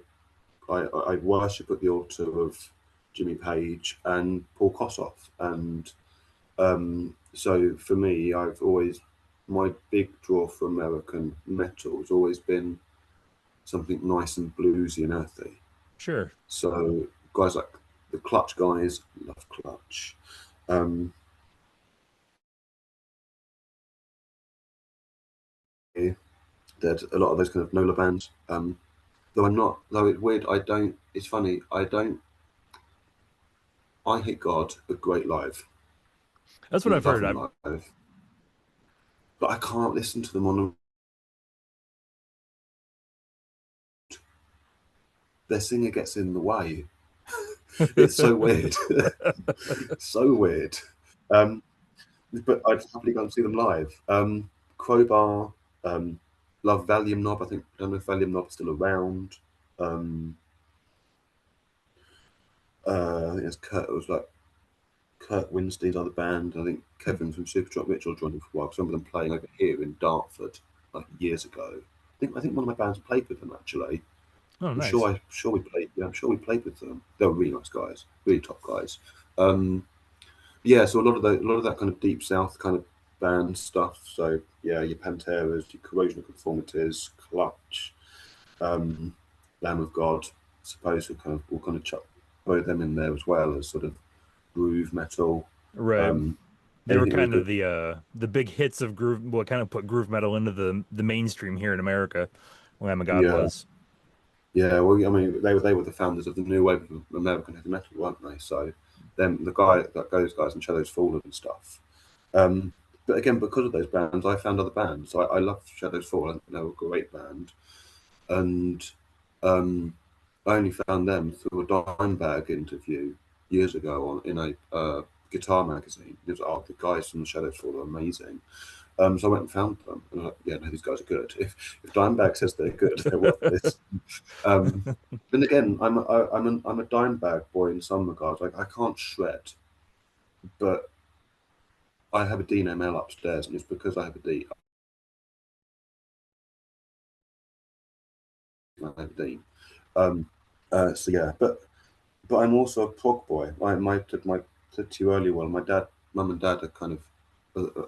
I worship at the altar of Jimmy Page and Paul Kossoff, and so for me, I've always my big draw for American metal has always been something nice and bluesy and earthy. Sure. So guys like the Clutch guys, love Clutch. Um, yeah, there's a lot of those kind of Nola bands. Though I'm not, though it's weird. I don't. It's funny. I don't. I hate God, but great live. That's what I've Love heard. them I live, but I can't listen to them on their singer gets in the way. It's so weird, so weird. Um, but I'd happily go and see them live. Crowbar, um, love Valium Knob. I don't know if Valium Knob is still around. Um, I think it's Kurt. It was like Kurt Winstein's other band. I think Kevin from Superdrop Mitchell joined them for a while. Some of them playing over here in Dartford like years ago. I think one of my bands played with them actually. Oh, I'm nice. sure we played. Yeah, I'm sure we played with them. They were really nice guys, really top guys. Um, yeah, so a lot of that kind of deep south kind of band stuff. So yeah, your Panteras, your Corrosion of Conformities, Clutch, um, Lamb of God. I suppose we'll kind of chuck throw them in there as well as sort of groove metal. Right. Um, They were anything with a kind of bit, the big hits of groove, what kind of put groove metal into the mainstream here in America. Lamb of God yeah, was. yeah. Well, I mean, they were the founders of the new wave of American heavy metal, weren't they? So them those guys and Shadows Fallen and stuff. Um, but again, because of those bands, I found other bands. I love Shadows Fallen. They were a great band, and um, I only found them through a Dimebag interview years ago in a guitar magazine. It was, oh, the guys from the Shadows Fall are amazing. So I went and found them, and I was like, yeah, no, these guys are good. If Dimebag says they're good, they're worth this. Um, then again, I'm a Dimebag boy in some regards. Like I can't shred, but I have a Dean ML upstairs, and it's because I have a D. I have a Dean. Um, so yeah, but I'm also a prog boy. My said to you earlier, well, mum and dad are kind of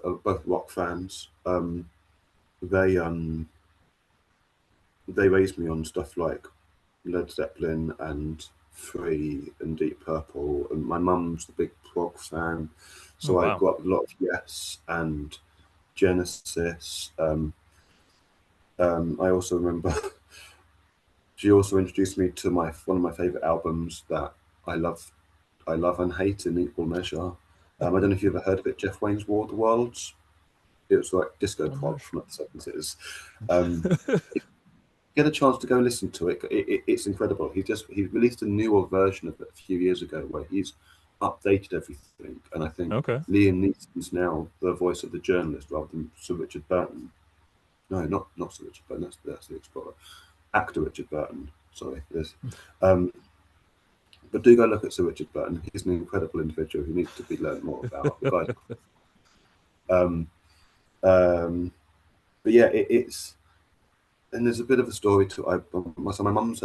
are both rock fans. They um they raised me on stuff like Led Zeppelin and Free and Deep Purple, and my mum's the big prog fan, Oh so I wow. grew up with a lot of Yes and Genesis. I also remember she also introduced me to my one of my favorite albums that I love I love and hate in equal measure. I don't know if you've ever heard of it, Jeff Wayne's War of the Worlds. It was like disco I'm not prog sure. from the 70s. Um, get a chance to go listen to it, it's incredible. He released a newer version of it a few years ago where he's updated everything, and I think Okay. Liam Neeson's now the voice of the journalist rather than Sir Richard Burton. No, not Sir Richard Burton. That's the explorer. Actor Richard Burton. Sorry, yes. Um, but do go look at Sir Richard Burton. He's an incredible individual who needs to be learned more about. The guy's um, um, but yeah, it's and there's a bit of a story to my mum's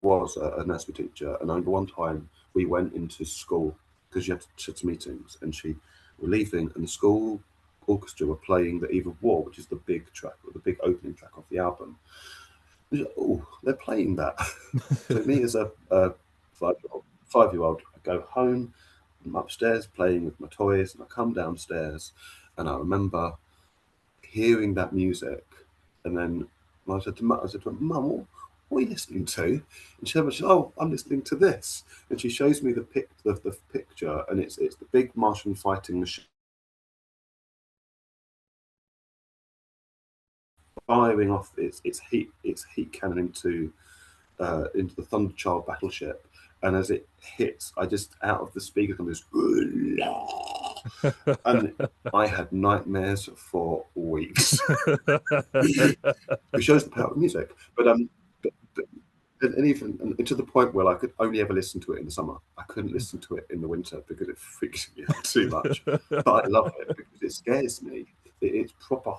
was a nursery teacher, and I remember one time we went into school because you had to meetings, and she were leaving, and the school orchestra were playing the Eve of War, which is the big track, or the big opening track of the album. Oh, they're playing that. So me as a 5-year old, I go home, I'm upstairs playing with my toys, and I come downstairs, and I remember hearing that music, and then I said to her, Mum, what are you listening to? And she said, oh, I'm listening to this. And she shows me the picture, and it's the big Martian fighting machine firing off its heat cannon into the Thunderchild battleship. And as it hits, I just out of the speaker comes this, and I had nightmares for weeks. It shows the power of music. But and even and to the point where I could only ever listen to it in the summer. I couldn't listen to it in the winter because it freaks me out too much. But I love it because it scares me. It's proper.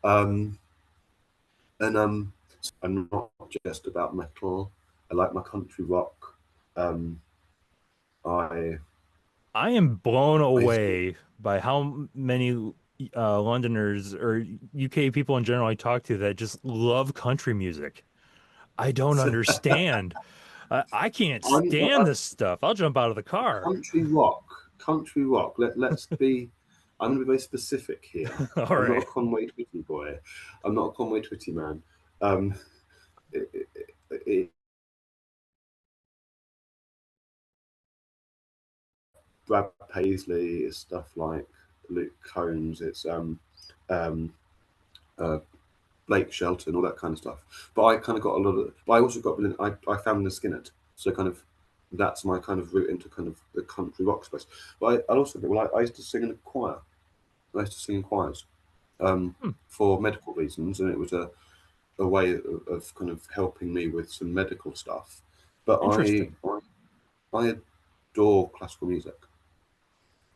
Um, and I'm not just about metal. I like my country rock. Um, I I am blown I away by how many Londoners or UK people in general I talk to that just love country music. I don't understand. I can't I'm stand this stuff. I'll jump out of the car. country rock. Country rock. Let's be. I'm going to be very specific here. All I'm not a right. Conway Twitty boy. I'm not a Conway Twitty man. Um, it, it, Brad Paisley is stuff like Luke Combs. It's um, uh, Blake Shelton, all that kind of stuff. But I kind of got a lot of. But I also got. I found the Skinhead, so kind of that's my kind of route into kind of the country rock space. But I also well, I used to sing in a choir. I used to sing in choirs Hmm, for medical reasons, and it was a way of kind of helping me with some medical stuff. But interesting. I adore classical music.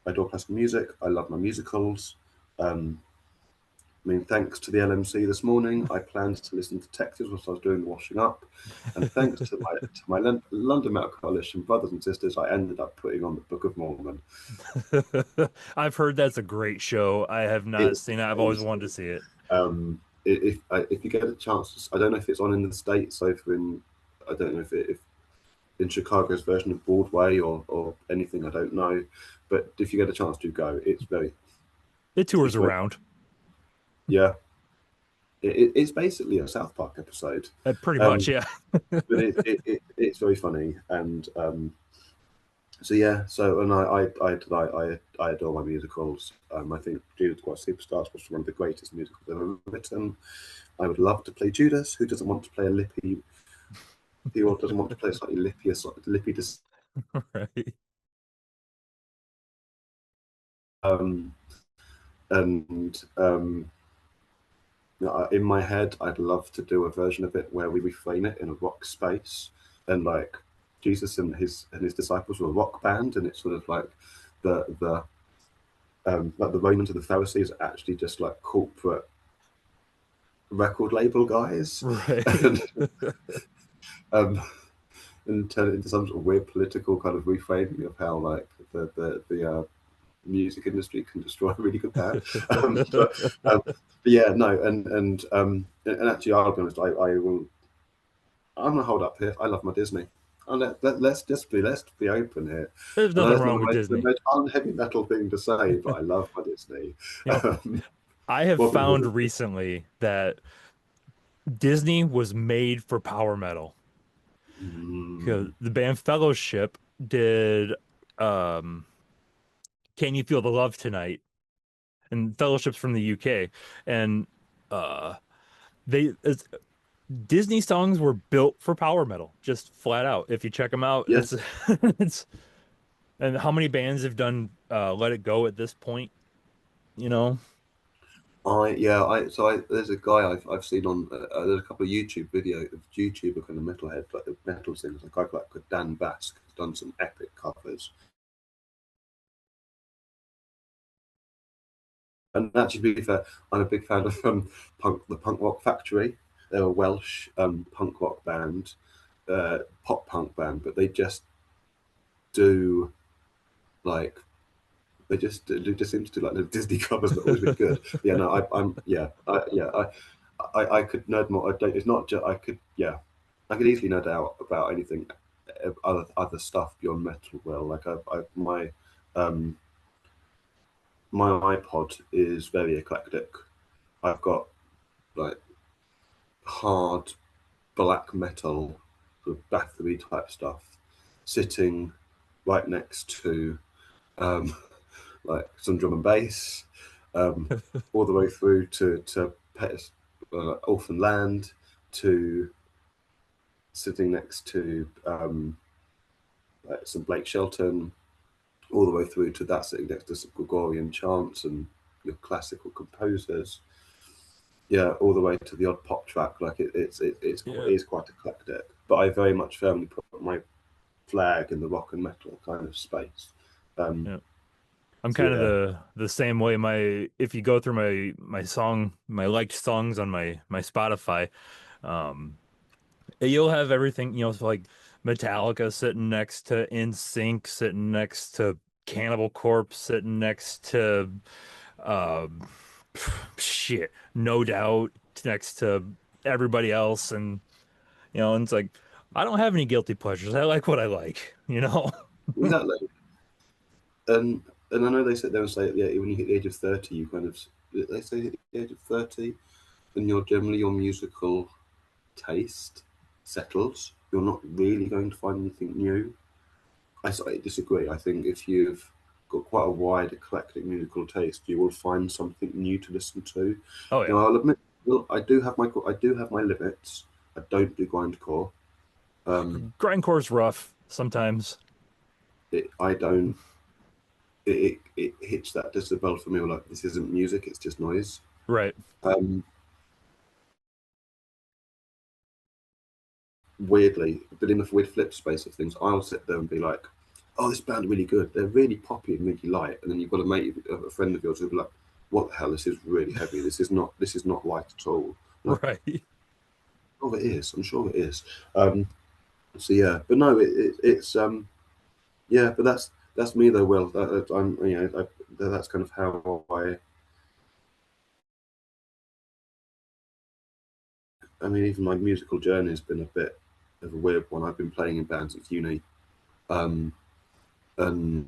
I adore classical music. I love my musicals. Um, I mean, thanks to the LMC this morning, I planned to listen to Texas whilst I was doing the washing up, and thanks to my London Metal Coalition brothers and sisters, I ended up putting on the Book of Mormon. I've heard that's a great show. I have not It's seen it. I've always wanted to amazing. see it. If you get a chance, I don't know if it's on in the states over in, I don't know if in Chicago's version of Broadway or anything, I don't know, but if you get a chance to go, It it's tours very around. yeah. It's basically a South Park episode, Pretty much, um, yeah. but it's very funny and so yeah. So and I adore my musicals. I think Judas Christ Superstars was one of the greatest musicals ever written. I would love to play Judas. Who doesn't want to play a lippy? Who doesn't want to play a slightly lippy, Right. um, and in my head, I'd love to do a version of it where we reframe it in a rock space, and like Jesus and his disciples were a rock band, and it's sort of like the like the Romans and the Pharisees are actually just like corporate record label guys, Right. and um, and turn it into some sort of weird political kind of reframing of how like the music industry can destroy a really good band. But yeah, no, and actually, I'll be honest, I will. I'm gonna hold up here. I love my Disney. And let's be open here. There's I know nothing it's not wrong with the Disney. most unheavy metal thing to say, but I love my Disney. You know, I have What, found what, recently that Disney was made for power metal. 'Cause mm, the band Fellowship did. um, Can You Feel the Love Tonight? And Fellowship's from the UK. And uh, they it's, Disney songs were built for power metal, just flat out. If you check them out, Yeah, it's it's and how many bands have done Let It Go at this point, you know? I there's a guy I've seen on there's a couple of YouTube video of YouTuber kind of metalhead like the metal singers, a guy called Dan Bask who's done some epic covers. And actually, to be fair, I'm a big fan of the Punk Rock Factory. They're a Welsh punk rock band, pop punk band, but they just do like they just seem to do like the Disney covers that are always been good. But yeah, no, I'm I could nerd more. I don't. It's not just I could. Yeah, I could easily nerd out about anything, other stuff beyond metal. Well, like um my iPod is very eclectic. I've got like hard black metal, sort of Bathory type stuff, sitting right next to um, like some drum and bass, all the way through to Orphan Land, to sitting next to like some Blake Shelton, all the way through to that sitting next to some Gregorian chants and your classical composers. Yeah, all the way to the odd pop track. Like it Yeah. is quite eclectic. But I very much firmly put my flag in the rock and metal kind of space. Um, Yeah. I'm so kind of yeah, the same way. If you go through my liked songs on my Spotify, um, you'll have everything, so like Metallica sitting next to In Sync, sitting next to Cannibal Corpse, sitting next to um shit, No Doubt next to everybody else, and it's like I don't have any guilty pleasures. I like what I like, you know? exactly. And and I know they sit there and say, yeah, when you hit the age of 30, you kind of they say hit the age of 30, and your musical taste settles. You're not really going to find anything new. I disagree. I think if you've got quite a wide eclectic musical taste, you will find something new to listen to. Oh yeah. Now, I'll admit, well, I do have my limits. I don't do grindcore. Um, Grindcore's rough sometimes. I don't. It hits that decibel for me. Like this isn't music; it's just noise. Right. Um, Weirdly, but in the weird flip space of things, I'll sit there and be like, "Oh, this band are really good. They're really poppy and really light." And then you've got a friend of yours who'll be like, "What the hell? This is really heavy. This is not light at all." I'm like, Right. oh, it is. I'm sure it is. So yeah, but no, it's yeah, but that's me though. Will I'm that's kind of how I mean, even my musical journey has been a bit of a weird one. I've been playing in bands since uni, um, and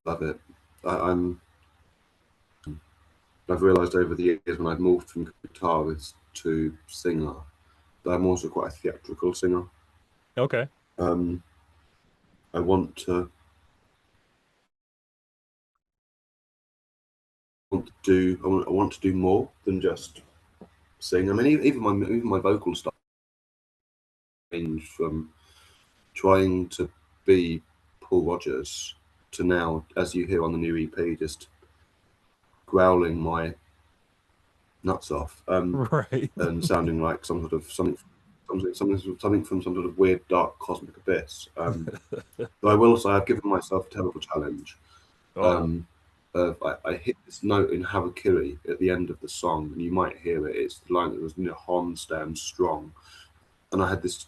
love it. I'm I've realised over the years when I've moved from guitarist to singer that I'm also quite a theatrical singer. Okay. Um, I want to I want to do more than just sing. I mean, even my vocal style changed from trying to be Paul Rogers to now, as you hear on the new EP, just growling my nuts off, Right. and sounding like some sort of something from some sort of weird dark cosmic abyss. But I will say I've given myself a terrible challenge. Oh. Um, I hit this note in Harakiri at the end of the song, and you might hear it. It's the line that was, "Horn stands strong," and I had this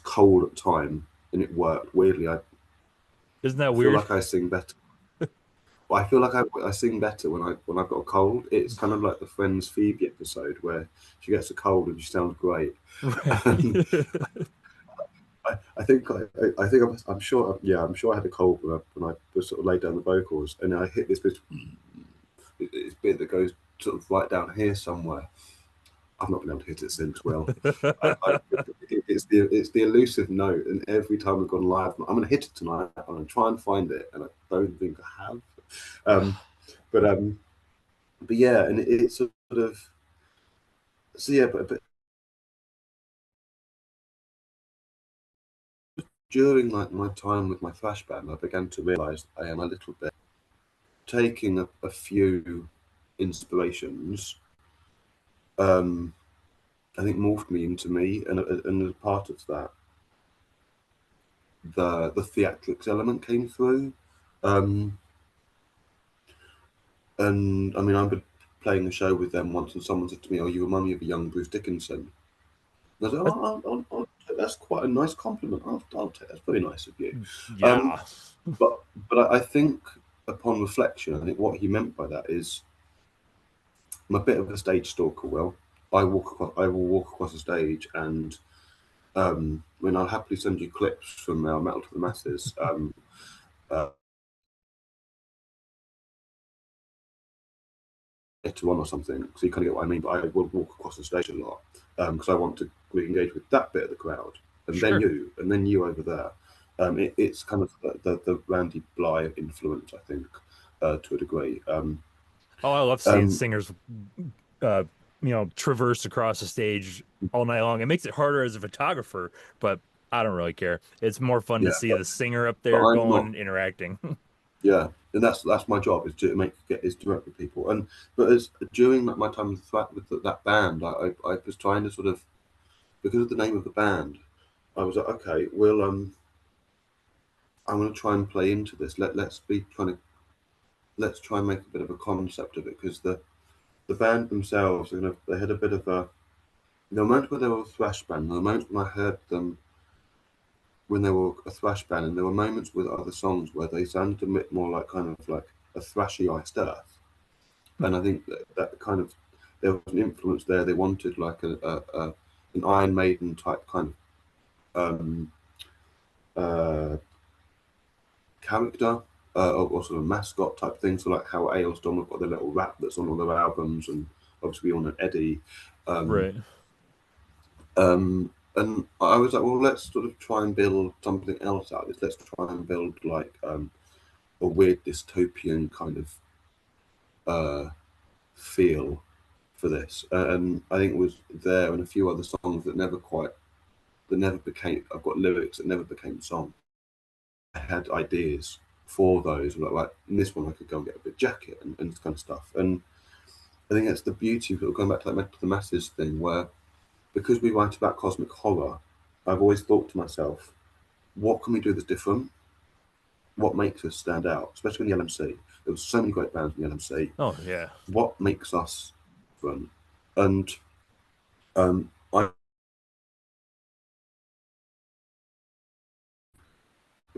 cold at the time, and it worked. Weirdly, Isn't that I feel weird? like I sing better. Well, I feel like I sing better when I've got a cold. It's kind of like the Friends Phoebe episode where she gets a cold and she sounds great. Right. I think I'm sure. Yeah, I'm sure I had a cold when I was sort of laid down the vocals, and I hit this bit that goes sort of right down here somewhere. I've not been able to hit it since. Will it's the elusive note, and every time we've gone live, I'm going to hit it tonight. I'm going to try and find it, and I don't think I have. Um, but but yeah, and it's sort of so yeah, but during like my time with my thrash band, I began to realise I am a little bit taking a few inspirations. Um, I think morphed me into me, and as part of that, the theatrics element came through. Um, and I mean, I was playing a show with them once, and someone said to me, "Oh, you remind me of a young Bruce Dickinson." And I was like, "Oh, that's quite a nice compliment. I'll take that's very nice of you." Um, Yeah, but I think upon reflection, I think what he meant by that is I'm a bit of a stage stalker. Will I will walk across the stage, and when I'll happily send you clips from Metal to the Masses. Uh, to one or something, so you kind of get what I mean. But I will walk across the stage a lot because I want to re-engage with that bit of the crowd, sure. and then you over there. It's kind of the Randy Bly influence, I think, to a degree. Oh, I love seeing Um, singers, uh, traverse across the stage all night long. It makes it harder as a photographer, but I don't really care. It's more fun to yeah, see the singer up but there I'm going not. and interacting. Yeah, and that's my job is to work with people. And but as during my time that band, I was trying to sort of because of the name of the band, I was like, okay, I'm going to try and play into this. Let's try and make a bit of a concept of it because the band themselves, they had a bit of a the moment where they were a thrash band, the moment when I heard them when they were a thrash band, and there were moments with other songs where they sounded a bit more like kind of like a thrashy iced earth, and I think that kind of there was an influence there. They wanted like an Iron Maiden type kind of uh, character or sort of mascot type thing. So like how Ailstorm have got the little rap that's on all their albums, and obviously we all know Eddie. Um, Right. and I was like, well, let's sort of try and build something else out of this. Let's try and build like a weird dystopian kind of feel for this. And I think it was there and a few other songs that never became. I've got lyrics that never became songs. I had ideas for those. Like in this one, I could go and get a big jacket and this kind of stuff. And I think that's the beauty of going back to that Metal to the Masses thing, where because we write about cosmic horror, I've always thought to myself, what can we do that's different? What makes us stand out? Especially in the LMC. There were so many great bands in the LMC. Oh, yeah. What makes us different? And I,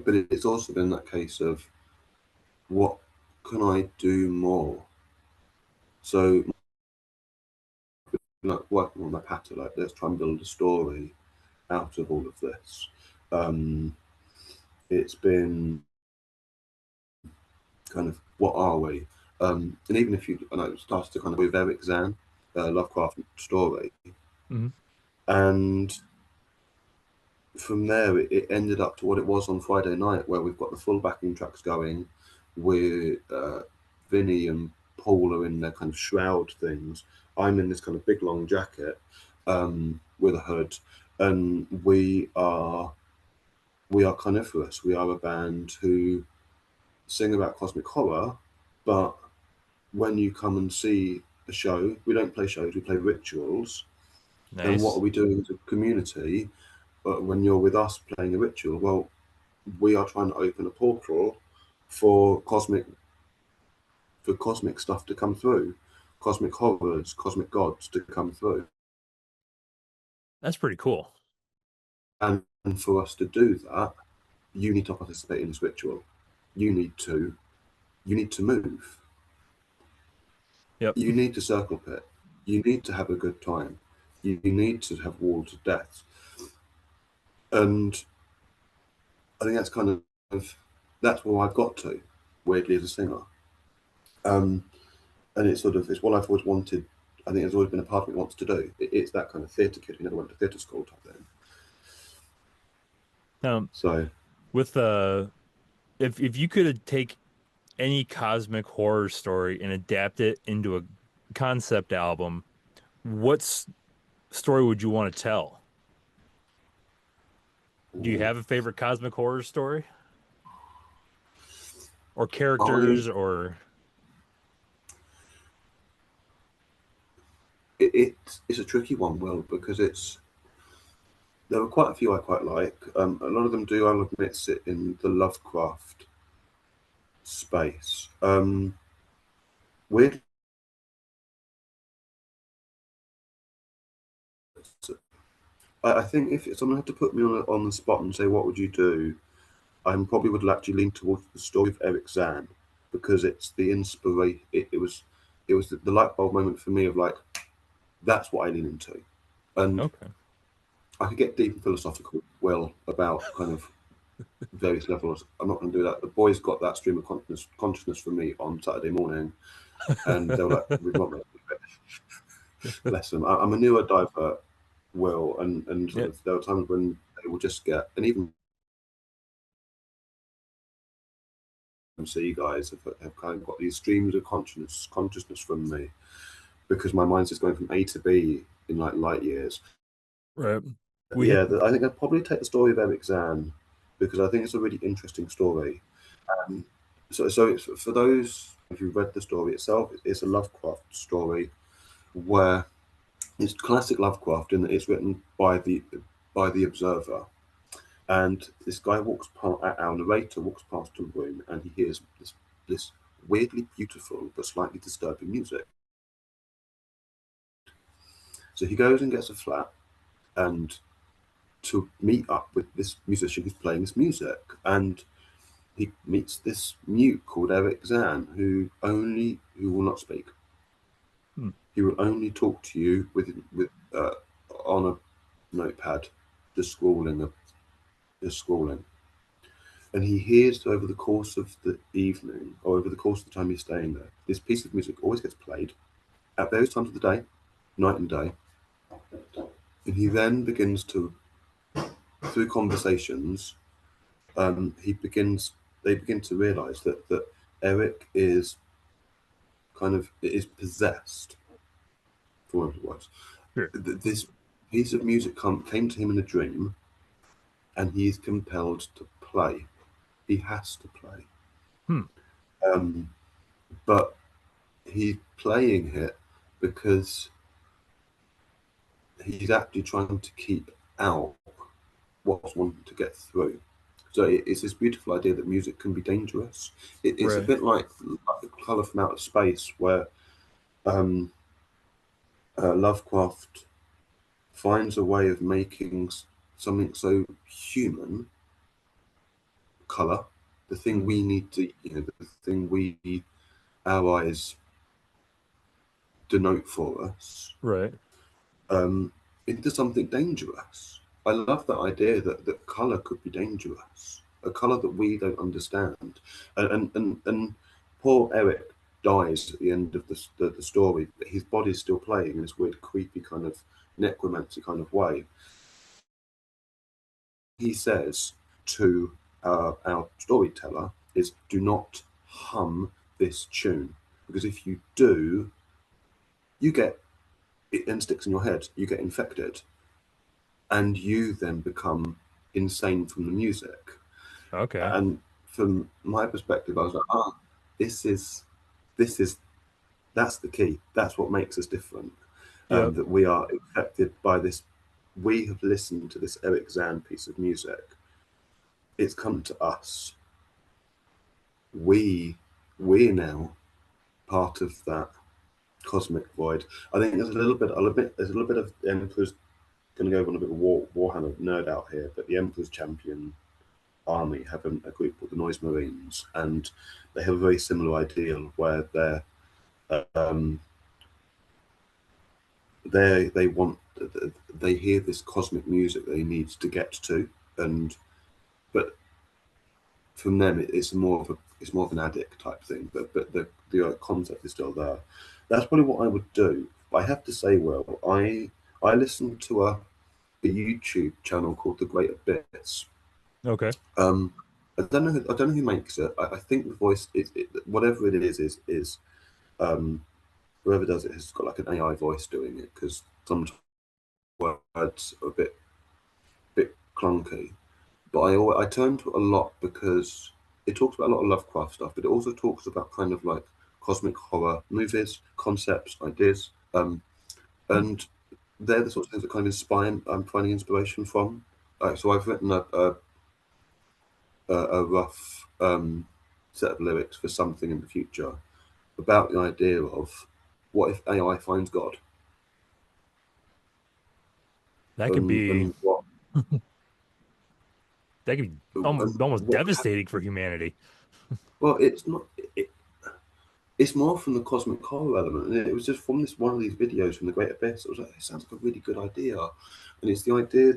but it's also been that case of what can I do more? So like working on my pattern, like let's try and build a story out of all of this. Um, it's been kind of what are we? And even if you, and it started to kind of with Eric Zan, Lovecraft story, Mhm. and from there it ended up to what it was on Friday night, where we've got the full backing tracks going, with Vinny and Paul are in their kind of shroud things. I'm in this kind of big long jacket with a hood, and we are carnivorous. We are a band who sing about cosmic horror, but when you come and see a show, we don't play shows, we play rituals. And what are Nice. we doing as a community? When you're with us playing a ritual, well, we are trying to open a portal for cosmic stuff to come through, cosmic horrors, cosmic gods to come through. That's pretty cool. And for us to do that, you need to participate in this ritual. You need to you need to move. Yep. You need to circle pit. You need to have a good time. You need to have walls of death. And I think that's kind of that's where I've got to, weirdly as a singer. Um, and it's what I've always wanted. I think it's always been a part of what he wants to do. It's that kind of theatre kid who never went to theatre school type thing. Um, So, with if you could take any cosmic horror story and adapt it into a concept album, what story would you want to tell? Do you ooh, have a favorite cosmic horror story or I characters or it's a tricky one, Will, because there were quite a few I quite like. A lot of them do, I'll admit, sit in the Lovecraft space. Weird. I think if someone had to put me on the spot and say, what would you do? I probably would actually lean towards the story of Eric Zan because it's the inspiration. It was the light bulb moment for me of like, that's what I lean into. And okay. I could get deep and philosophical, well, about kind of various levels. I'm not going to do that. The boys got that stream of consciousness from me on Saturday morning, and they were like, "We've not read it." Bless them. I'm a newer diver, Will, and sort Yeah, of there are times when they will just get, and even so, you guys have kind of got these streams of consciousness from me because my mind's just going from A to B in like light years. right. We hit Yeah, I think I'd probably take the story of Eric Zan because I think it's a really interesting story. Um, so it's, for those who read the story itself, it's a Lovecraft story where it's classic Lovecraft in that it's written by the observer. And this guy walks past, our narrator walks past a room, and he hears this weirdly beautiful but slightly disturbing music. So he goes and gets a flat and to meet up with this musician who's playing this music, and he meets this mute called Eric Zan, who will not speak. hmm, He will only talk to you with on a notepad, just just scrawling. And he hears over the course of the evening, or over the course of the time he's staying there, this piece of music always gets played at various times of the day, night and day. And he then begins to, through conversations, he begins. They begin to realise that Eric is is possessed, for what it was. sure. This piece of music came to him in a dream, and he is compelled to play. He has to play. Hmm, Um, but he's playing it because he's actually trying to keep out what's wanting to get through. So it's this beautiful idea that music can be dangerous. It's a right. bit like the colour from outer space, where um, Lovecraft finds a way of making something so human, colour, the thing Hmm, we need to, the thing our eyes denote for us, right. um, into something dangerous. I love that idea that color could be dangerous, a color that we don't understand. And poor Eric dies at the end of the story, but his body's still playing in this weird, creepy kind of necromancy kind of way. He says to our storyteller is, do not hum this tune, because if you do, you get it then sticks in your head, you get infected, and you then become insane from the music. Okay. And from my perspective, I was like, this is, this is, that's the key. That's what makes us different. Yep. That we are affected by this. We have listened to this Eric Zan piece of music. It's come to us. We, we're now part of that cosmic void. I think there's a little bit. I'll admit there's a little bit of Emperor's going to go on a bit of Warhammer nerd out here, but the Emperor's Champion army have a group called the Noise Marines, and they have a very similar ideal where um, they want they hear this cosmic music they need to get to, and but from them it's more of an addict type thing, but the concept is still there. That's probably what I would do. I have to say, Will, I listened to a YouTube channel called The Great Abyss. Okay. Um, I don't know who makes it. I think the voice whatever it is um, whoever does it has got like an AI voice doing it because some words are a bit clunky. But I turn to it a lot because it talks about a lot of Lovecraft stuff, but it also talks about kind of like cosmic horror movies, concepts, ideas, and they're the sorts of things that kind of inspire I'm finding inspiration from. So I've written a rough set of lyrics for something in the future about the idea of what if AI finds God That could be and what that could be and almost what could devastating for happen. humanity. Well, it's not. It's more from the cosmic horror element, and it was just from this one of these videos from the Great Abyss. I was like, it sounds like a really good idea, and it's the idea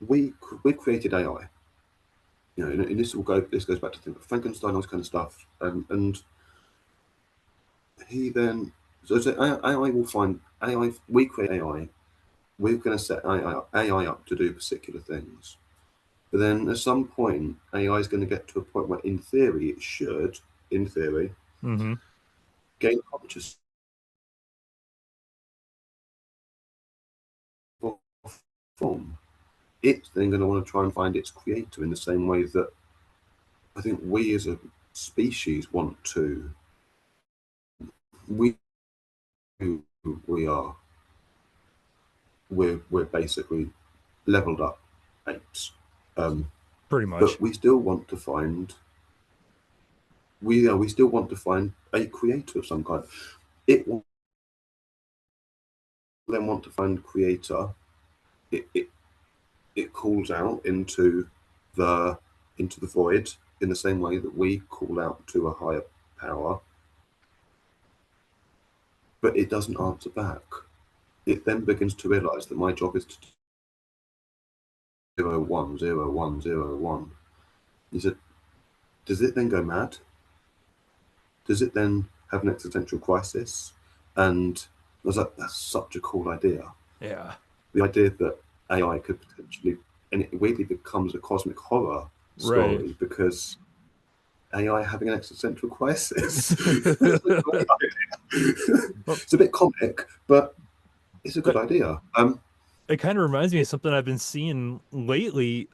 we created AI. You know, and this goes back to things like Frankenstein, all this kind of stuff, and he then so AI will find AI. We create AI. We're going to set AI up to do particular things. But then at some point, AI is going to get to a point where, in theory, it should, in theory, Hmm. gain consciousness form. It's then going to want to try and find its creator in the same way that I think we as a species want to. We we are we're basically leveled up apes, um, Pretty much. but we still want to find we still want to find a creator of some kind. It will then want to find creator. It it calls out the into the void in the same way that we call out to a higher power, but it doesn't answer back. It then begins to realize that my job is to 0 1 0 1 0 1. He said, does it then go mad? Does it then have an existential crisis? And I was like, that's such a cool idea. Yeah. The idea that AI could potentially, and it weirdly becomes a cosmic horror Right. story because AI having an existential crisis. It's a great idea. Well, It's a bit comic, but it's a good that idea. it kind of reminds me of something I've been seeing lately.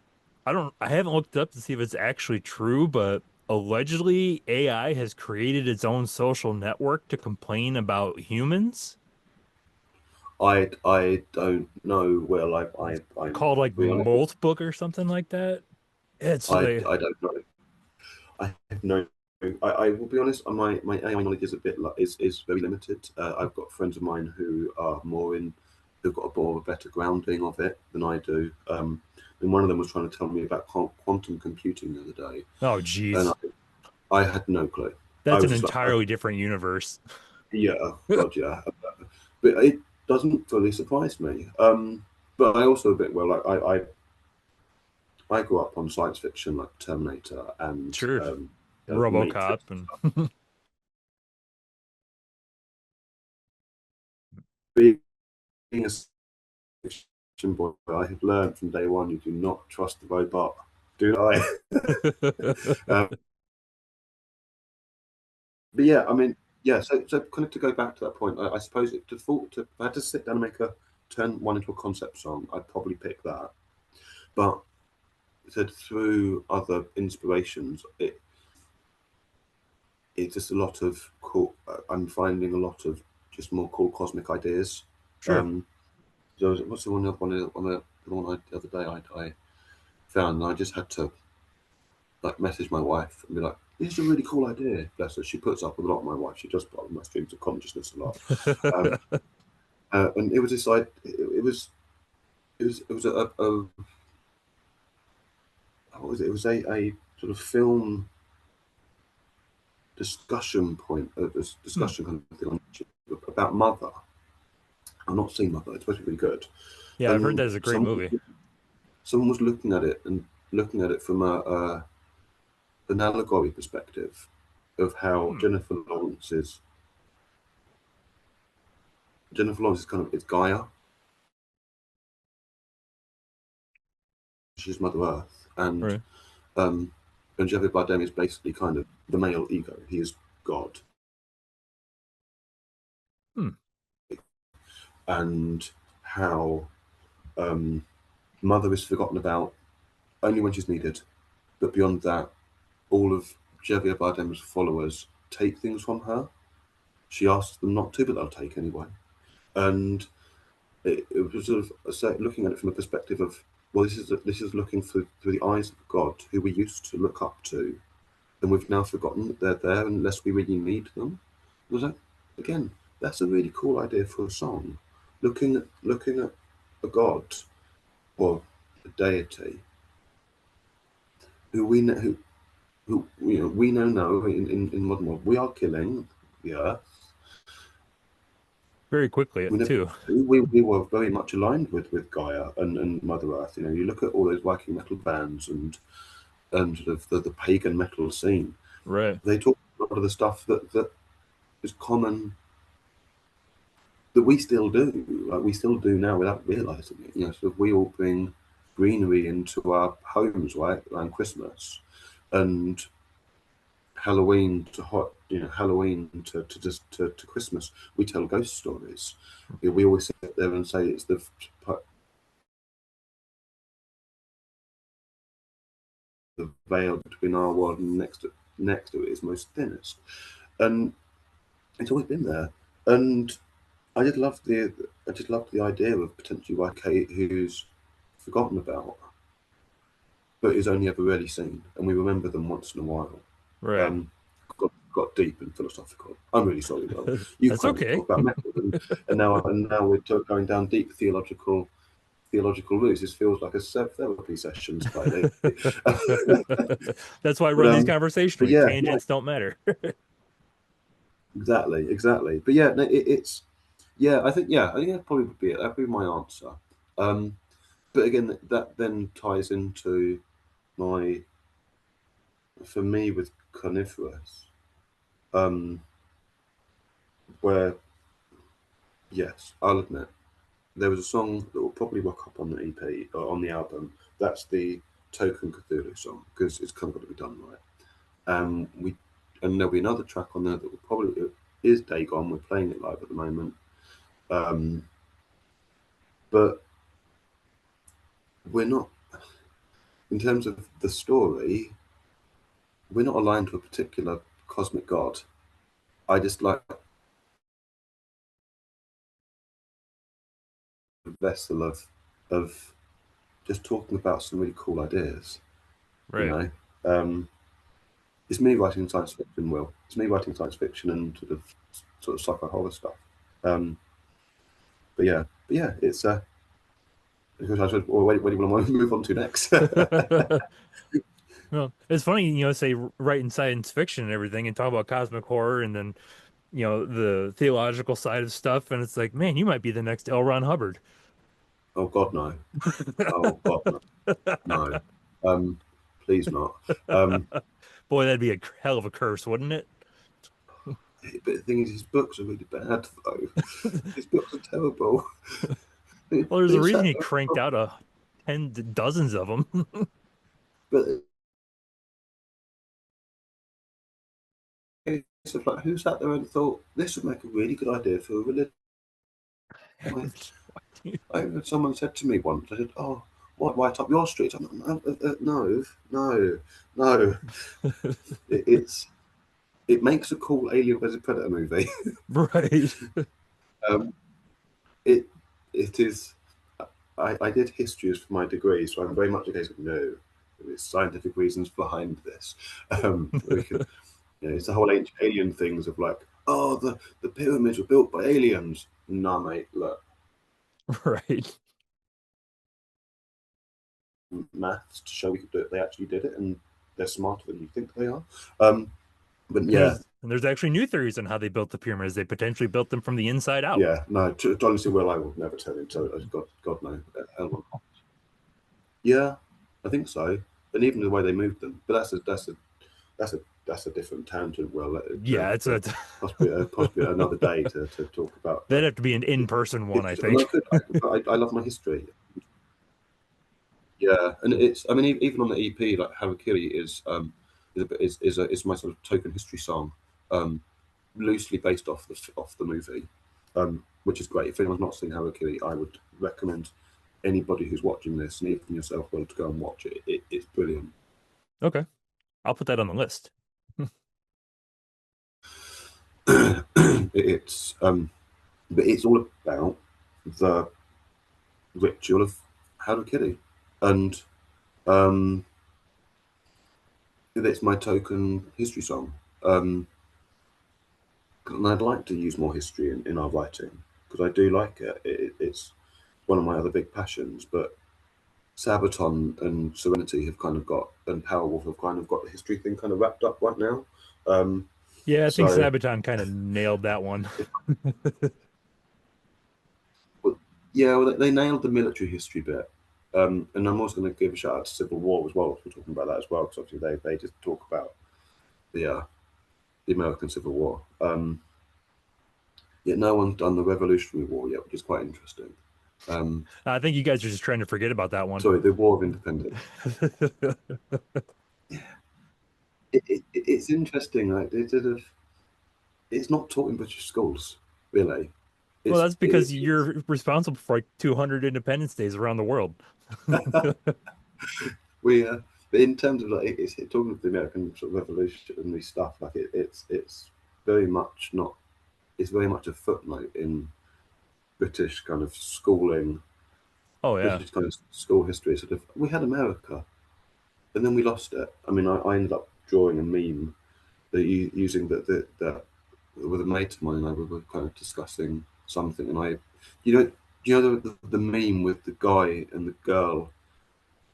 I haven't looked up to see if it's actually true, but allegedly AI has created its own social network to complain about humans. I don't know. Well, It's I'm called like be honest. Molt Book or something like that. It's like, I don't know. I have no. I will be honest. My AI knowledge is a bit is very limited. I've got friends of mine who are more in, who've got a more of a better grounding of it than I do. And one of them was trying to tell me about quantum computing the other day, oh and geez, I had no clue. I that's was an just like, entirely different universe. yeah, God, yeah. But it doesn't fully surprise me. But I also a bit well, like I grew up on science fiction like Terminator and Sure, Matrix. RoboCop and Being a science fiction boy, I have learned from day one you do not trust the robot. Do I? But yeah, I mean, yeah. So kind of to go back to that point, I suppose it default to if I had to sit down and make a turn one into a concept song, I'd probably pick that. But said through other inspirations, it's just a lot of cool. I'm finding a lot of just more cool cosmic ideas. sure. Um, so what's the the other day I found, and I just had to like message my wife and be like, "This is a really cool idea." Bless her, she puts up with a lot. My wife, she does put up with my streams of consciousness a lot. Um, and it was this like it was a what was it? It was a sort of film discussion point, a Hmm. discussion kind of thing on YouTube about Mother. I've not seen Mother. It's supposed to be really good. Yeah, I've heard And that is a great movie. someone was looking at it and looking at it from a an allegory perspective. of how Hmm. Jennifer Lawrence is kind of it's Gaia. She's Mother Earth, Right. um, and Javier Bardem is basically kind of the male ego. He is God, Hmm. and how um, Mother is forgotten about only when she's needed, but beyond that, all of Javier Bardem's followers take things from her. She asks them not to, but they'll take anyway. And it was sort of looking at it from a perspective of, well, this is looking through the eyes of God, who we used to look up to, and we've now forgotten that they're there unless we really need them. Was that again? That's a really cool idea for a song. Looking at a god or a deity who we know who we know now in modern world we are killing the earth. Very quickly We never too. used to. We were very much aligned with Gaia and Mother Earth. You look at all those Viking metal bands and sort of the pagan metal scene. Right. They talk a lot of the stuff that is common that we still do. Like we still do now without realizing it. Sort of we all bring greenery into our homes, right, around Christmas, and Halloween to Halloween to Christmas. We tell ghost stories. We always sit there and say it's the veil between our world and next to it is most thinnest, and it's always been there. And I just love the idea of potentially YK who's forgotten about, but is only ever really seen, and we remember them once in a while. Right. Um, got deep and philosophical. I'm really sorry, Will. You've That's come to okay. talk about metal, and now we're going down deep theological roots. This feels like a therapy session slightly. That's why I but run these conversations. but Like yeah, no, tangents don't matter. exactly. But yeah, no, it's I think that probably would be it. That'd be my answer. Um, but again, that then ties into my for me with coniferous, um, where yes, I'll admit there was a song that will probably rock up on the EP or on the album. That's the Token Cthulhu song because it's kind of got to be done right. We and there'll be another track on there that will probably it is Dagon. We're playing it live at the moment, um, but we're not in terms of the story. We're not aligned to a particular cosmic god. I just like a vessel of just talking about some really cool ideas. You Right. know, um, it's me writing science fiction. Will it's me writing science fiction and sort of sci-fi horror stuff. Um, but yeah, it's because I said, well, where do you want to move on to next? Well, it's funny, say writing science fiction and everything and talk about cosmic horror and then, the theological side of stuff. And it's like, man, you might be the next L. Ron Hubbard. Oh God, no! Oh God, no! No! Um, please not. Um, Boy, that'd be a hell of a curse, wouldn't it? but the thing is, his books are really bad, though. His books are terrible. Well, there's a Who reason sat he there? cranked out dozens of them. But it's like, who sat there and thought this would make a really good idea for a religion? I had someone said to me once, I said, "Oh, what, right up your street?" I'm like, no, no, no. It's it makes a cool Alien vs Predator movie. Right. um, it it is. I did histories for my degree, so I'm very much a case of no. There's scientific reasons behind this. We could, it's the whole ancient alien things of like, oh, the pyramids were built by aliens. Nah, mate, look, Right. maths to show we could do it. They actually did it, and they're smarter than you think they are. Um, but yeah, And there's actually new theories on how they built the pyramids. They potentially built them from the inside out. yeah, no, honestly, Will, I will never turn into God, no. Yeah, I think so. And even the way they moved them, but that's a that's a different tangent. Well, Yeah, it's a possibly another day to talk about that'd have to be an in-person one, I history. And think. I love my history. Yeah, and it's I mean even on the EP, like Harakiri is my sort of token history song, um, loosely based off the movie, which is great. If anyone's not seen Harakiri, I would recommend anybody who's watching this, and even yourself, well, to go and watch it. It's brilliant. Okay, I'll put that on the list. It's but it's all about the ritual of Harakiri, and um, it's my token history song. And I'd like to use more history in our writing because I do like it. It's one of my other big passions. But Sabaton and Serenity have kind of got, and Powerwolf have kind of got the history thing kind of wrapped up right now. Um, Yeah, I think so, Sabaton kind of nailed that one. if, well, yeah, well, they nailed the military history bit. And I'm also going to give a shout out to Civil War as well. We're talking about that as well because obviously they just talk about the American Civil War. Yet no one's done the Revolutionary War yet, which is quite interesting. Um, I think you guys are just trying to forget about that one. sorry, the War of Independence. It's interesting. Like they sort of, it's not taught in British schools, really. Well, It's that's because you're responsible for like 200 Independence Days around the world. we but in terms of like it's talking of the American sort of revolutionary stuff. Like it's very much not. It's very much a footnote in British kind of schooling, Oh yeah. British kind of school history. Sort of, we had America, and then we lost it. I mean, I ended up drawing a meme that using that with a mate of mine, and I were kind of discussing something, and you know, you know the meme with the guy and the girl,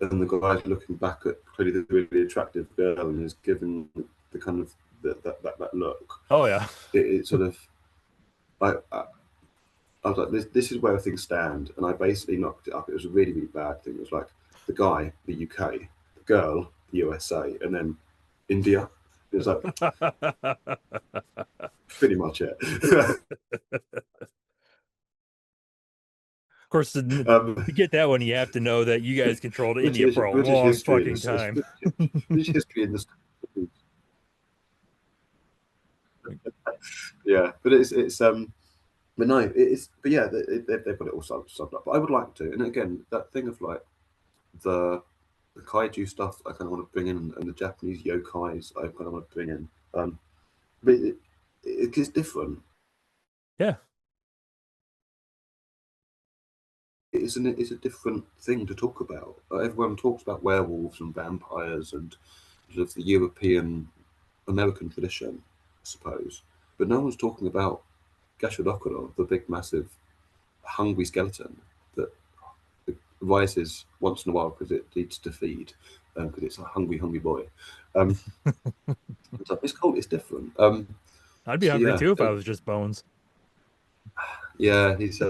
and the guy's looking back at clearly the really attractive girl, and is given the kind of that look. Oh yeah. It sort of, I was like, this is where things stand, and I basically knocked it up. It was a really bad thing. It was like the guy, the UK, the girl, the USA, and then India. It was like pretty much it. Of course, to um, get that one, you have to know that you guys controlled India for a British long history in fucking this time. British history in this. Yeah, but but no, it's but yeah, they've got it all summed up. But I would like to, and again, that thing of like the the kaiju stuff, I kind of want to bring in, and the Japanese yokais, I kind of want to bring in. But it's different. Yeah. It's a different thing to talk about. Everyone talks about werewolves and vampires and sort of the European American tradition, I suppose. But no one's talking about Gashadokuro, the big, massive, hungry skeleton that rises once in a while because it needs to feed, because it's a hungry, hungry boy. Um, so it's cool. It's different. I'd be So hungry yeah, too if I was just bones. yeah. He's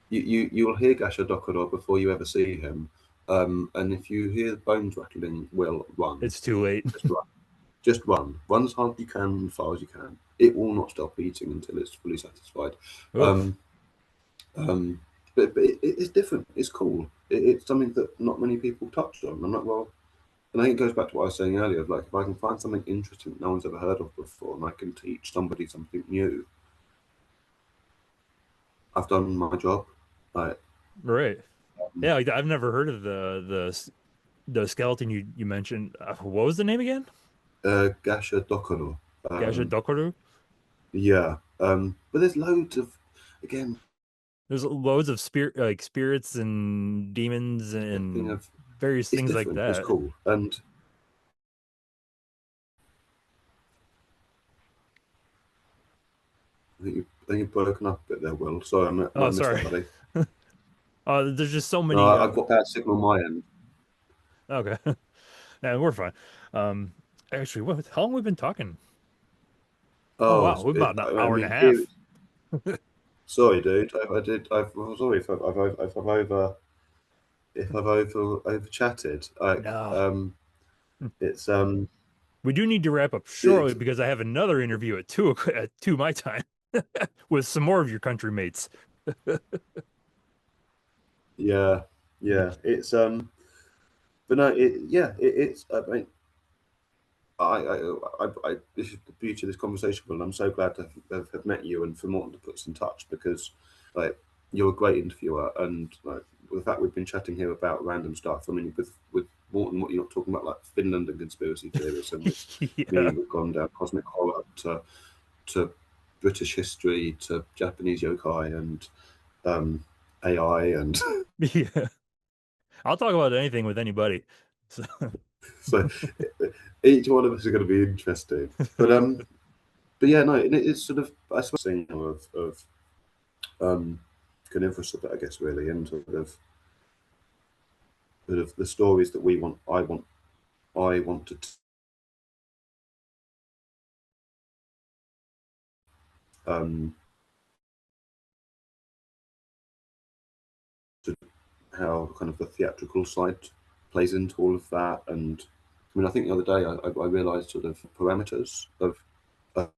you'll hear Gashadokuro before you ever see him. And if you hear the bones rattling, well, run. It's too late. Just run. Just run. Run as hard as you can, as far as you can. It will not stop eating until it's fully satisfied. Oof. Um, um, but it's different. It's cool. It's something that not many people touch on. I'm like, well, and I think it goes back to what I was saying earlier. Of like, if I can find something interesting that no one's ever heard of before, and I can teach somebody something new, I've done my job. Like, Right. um, Yeah, like I've never heard of the skeleton you mentioned. What was the name again? Gasha Dokoro. Gasha Um, Dokuru? yeah. But there's loads of, again, There's loads of spirits and demons that thing and of various it's things like different. It's that. cool, and I think you've broken up a bit there, Will. Sorry, Oh, might have missed that, sorry. buddy. There's just so No, many. I've got bad signal on my end. Okay. Yeah, we're fine. Um, actually, how long have we been talking? Oh Oh, wow, we're about an I hour and a mean, here. half. Sorry, dude. I did. I'm sorry if I've over chatted. No. It's We do need to wrap up shortly It's, because I have another interview at at 2 my time with some more of your country mates. yeah, yeah. It's but no, it's. I mean, this is the beauty of this conversation, Will. And I'm so glad to have met you and for Morton to put us in touch because, like, you're a great interviewer, and like the fact we've been chatting here about random stuff. I mean, with Morton, what you're not talking about, like Finland and conspiracy theories, and with me, Yeah. we've gone down cosmic horror to British history to Japanese yokai and um, AI, and Yeah. I'll talk about anything with anybody. So, so each one of us is going to be interesting. But yeah, no, it's sort of I suppose thing of carnivorous a bit, I guess, really, and sort of the stories that we want, I want um, to how kind of the theatrical side plays into all of that, and I mean, I think the other day I realised sort of parameters of, like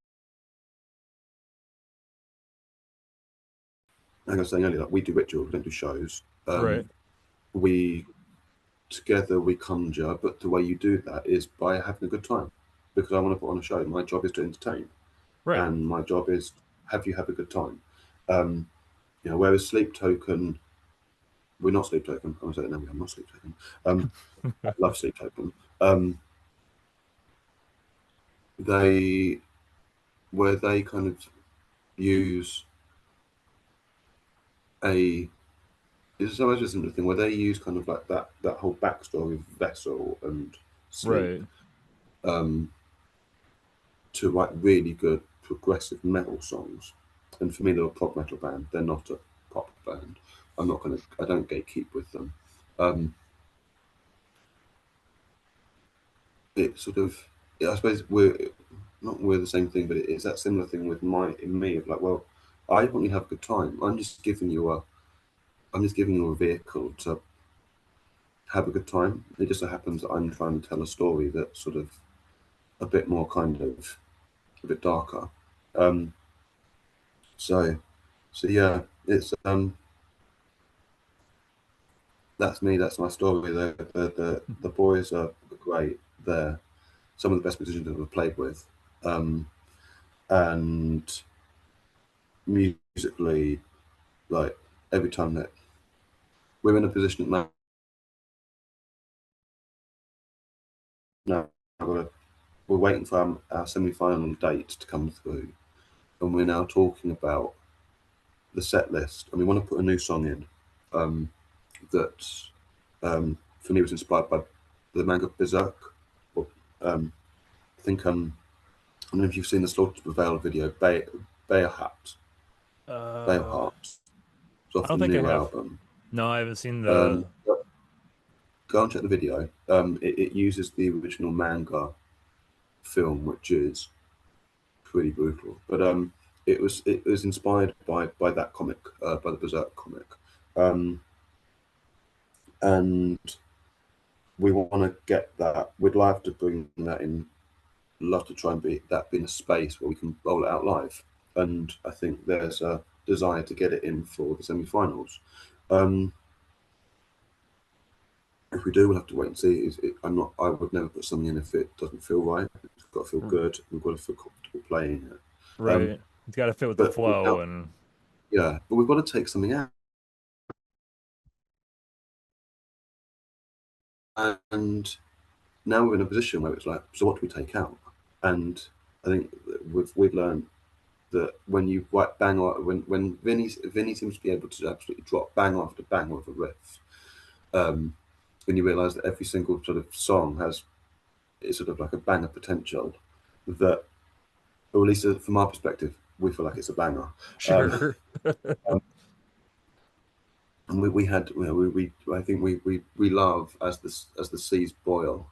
I was saying earlier, like we do rituals, we don't do shows. right, We together we conjure, but the way you do that is by having a good time, because I want to put on a show. My job is to entertain, right. and my job is have you have a good time. Um, whereas Sleep Token, we're not Sleep Token. I was saying no, we are not Sleep Token. I love Sleep Token. Um, they where they kind of use a it's so interesting the thing where they use kind of like that whole backstory of Vessel and Sleep Right. um, to write really good progressive metal songs. And for me, they're a prog metal band. They're not a pop band. I don't gatekeep with them. Um, it sort of, I suppose we're the same thing, but it's that similar thing with in me of like, well, I want you to have a good time. I'm just giving you a vehicle to have a good time. It just so happens that I'm trying to tell a story that's sort of a bit more kind of a bit darker. Um, so, so yeah, it's that's me. That's my story. The boys are great. They're some of the best musicians I've ever played with, um, and musically, like every time that we're in a position now, we're waiting for our semi-final date to come through, and we're now talking about the set list, and we want to put a new song in that for me was inspired by the manga Berserk. Or, I think I don't know if you've seen the Slaughter to Prevail video, Bearhat, Uh, Bearheart. It's I off don't the think I new have. album. No, I haven't seen the. But go and check the video. It uses the original manga film, which is pretty brutal. But it was inspired by that comic, by the Berserk comic, um, and we want to get that. We'd love to bring that in. Love to try and be in a space where we can roll it out live. And I think there's a desire to get it in for the semi-finals. Um, if we do, we'll have to wait and see. I'm not. I would never put something in if it doesn't feel right. It's got to feel good. We've got to feel comfortable playing it. Right. It's got to fit with the But flow now, and yeah, but we've got to take something out. And now we're in a position where it's like, so what do we take out? And I think we've learned that when you write bang on when Vinny seems to be able to absolutely drop bang after bang of a riff, um, when you realise that every single sort of song has is sort of like a banger potential, that or at least from our perspective, we feel like it's a banger. Um, sure. and we had we I think we love as the seas boil.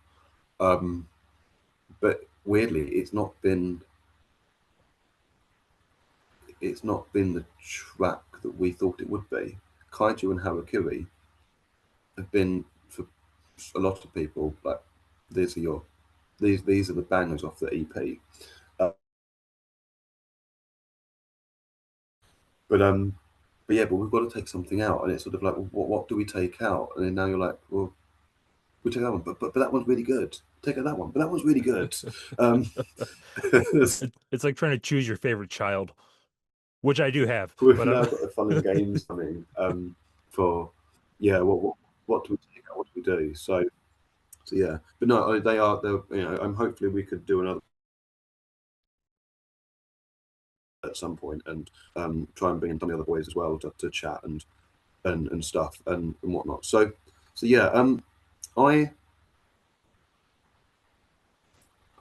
Um, but weirdly, it's not been the track that we thought it would be. Kaiju and Harakiri have been for a lot of people like these are your these are the bangers off the EP. Uh, but yeah, but we've got to take something out, and it's sort of like, well, what do we take out? And then now you're like, well, we take that one, but that one's really good. Take out that one, but that one's really good. Um, It's like trying to choose your favorite child, which I do have, we've but I'm now got the fun and games coming for yeah, what do we take out? What do we do? So yeah, but no, they are. They're, I'm hopefully we could do another at some point and try and bring in some of the other boys as well to chat and stuff and whatnot. So yeah, I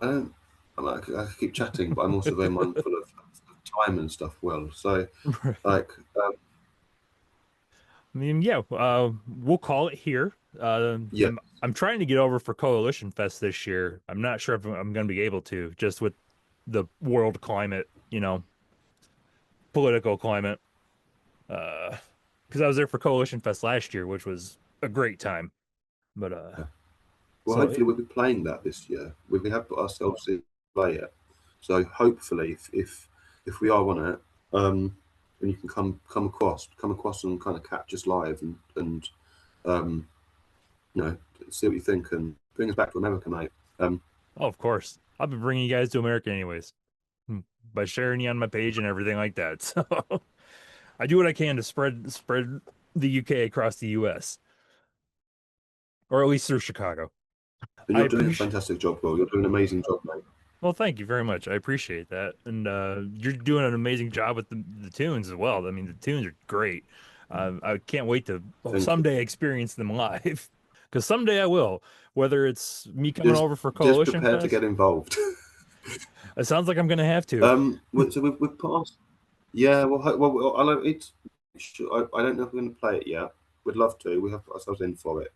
I don't. I keep chatting, but I'm also very mindful of time and stuff. Well, so like, I mean, yeah, we'll call it here. yeah, I'm trying to get over for Coalition Fest this year. I'm not sure if I'm going to be able to, just with the world climate, political climate. Because I was there for Coalition Fest last year, which was a great time. But well, so hopefully we'll be playing that this year. We have put ourselves in play it. So hopefully, if we are on it, and you can come across and kind of catch us live and um, see what you think and bring us back to America, mate. oh, of course, I'll be bringing you guys to America anyways, by sharing you on my page and everything like that. So I do what I can to spread the UK across the US, or at least through Chicago. And I you're doing a appreciate. fantastic job, Will. You're doing an amazing job, mate. Well, thank you very much. I appreciate that. And you're doing an amazing job with the tunes as well. I mean, the tunes are great. I can't wait to Thank you. someday experience them live, because someday I will. Whether it's me coming Just over for just Coalition prepare to Fest, get involved. it sounds like I'm gonna have to. So we've passed. Yeah, well, I don't, I don't know if we're going to play it yet. We'd love to. We have put ourselves in for it.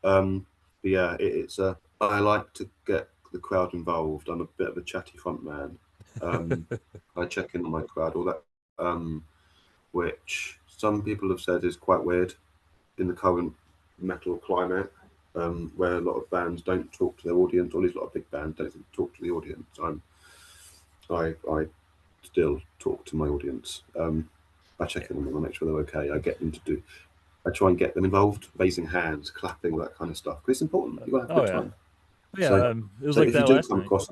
But yeah, it's I like to get the crowd involved. I'm a bit of a chatty front man. Um, I check in on my crowd, all that, which some people have said is quite weird in the current metal climate, where a lot of bands don't talk to their audience, or at least a lot of big bands don't talk to the audience. I still talk to my audience. I check in on them, I make sure they're okay. I get them to do. I try and get them involved, raising hands, clapping, all that kind of stuff. Because it's important. You got to have a Oh good yeah, time. yeah. So, It was so like if you that do last come night. across,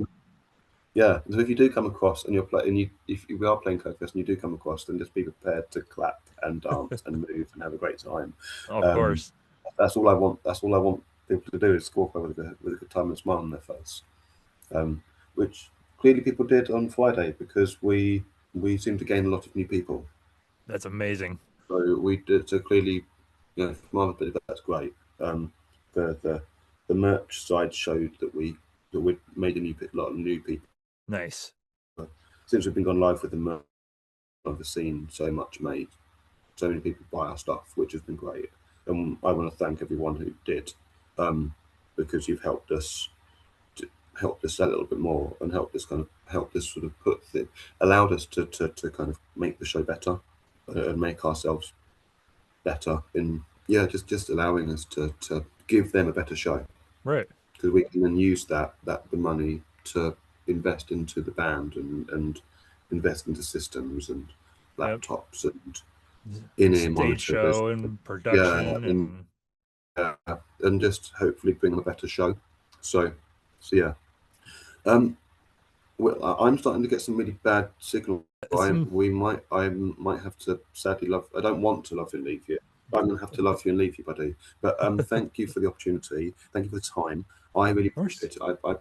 yeah. So if you do come across and you're playing, you if we are playing Coke and you do come across, then just be prepared to clap and dance and move and have a great time. Oh, of Um, course. that's all I want. That's all I want people to do is walk away with a good time and smile on their face. Which clearly people did on Friday because we seemed to gain a lot of new people. That's amazing. So we did. So clearly, from our perspective, that's great. The the the merch side showed that we made a lot of new people Nice. since we've been gone live with the merch. I've seen so much made, so many people buy our stuff, which has been great. And I want to thank everyone who did, because you've helped us sell a little bit more and helped us sort of allowed us to kind of make the show better and make ourselves better in yeah just allowing us to give them a better show Right. because we can then use the money to invest into the band and invest into systems and Yep. laptops and in-ear Stage monitors. There's show and yeah production and uh, and just hopefully bring them a better show. So yeah. Um, Well, I'm starting to get some really bad signal. some. I might have to sadly love. I don't want to love you and leave you. I'm gonna have to love you and leave you, buddy. But thank you for the opportunity. Thank you for the time. I really Of course. appreciate it. I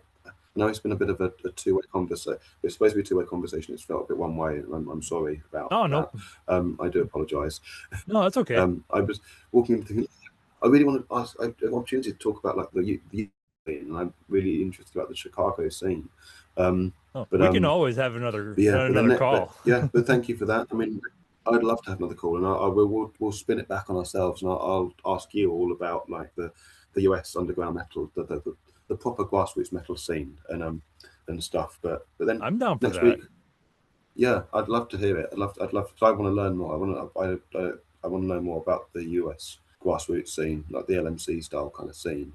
know it's been a bit of a two-way conversation. It's supposed to be a two-way conversation. It's felt a bit one way, and I'm sorry about Oh, that. nope. I do apologise. No, that's okay. I was walking and thinking, I really want to ask. I have an opportunity to talk about like the and I'm really interested about the Chicago scene. Um, Oh, but we can always have another but yeah, another call. but thank you for that. I mean, I'd love to have another call, and I will we'll spin it back on ourselves, and I'll ask you all about like the US underground metal, the proper grassroots metal scene, and stuff. But then I'm down for next that. week, yeah, I'd love to hear it. I'd love. Cause I want to learn more. I want to know more about the US grassroots scene, like the LMC style kind of scene.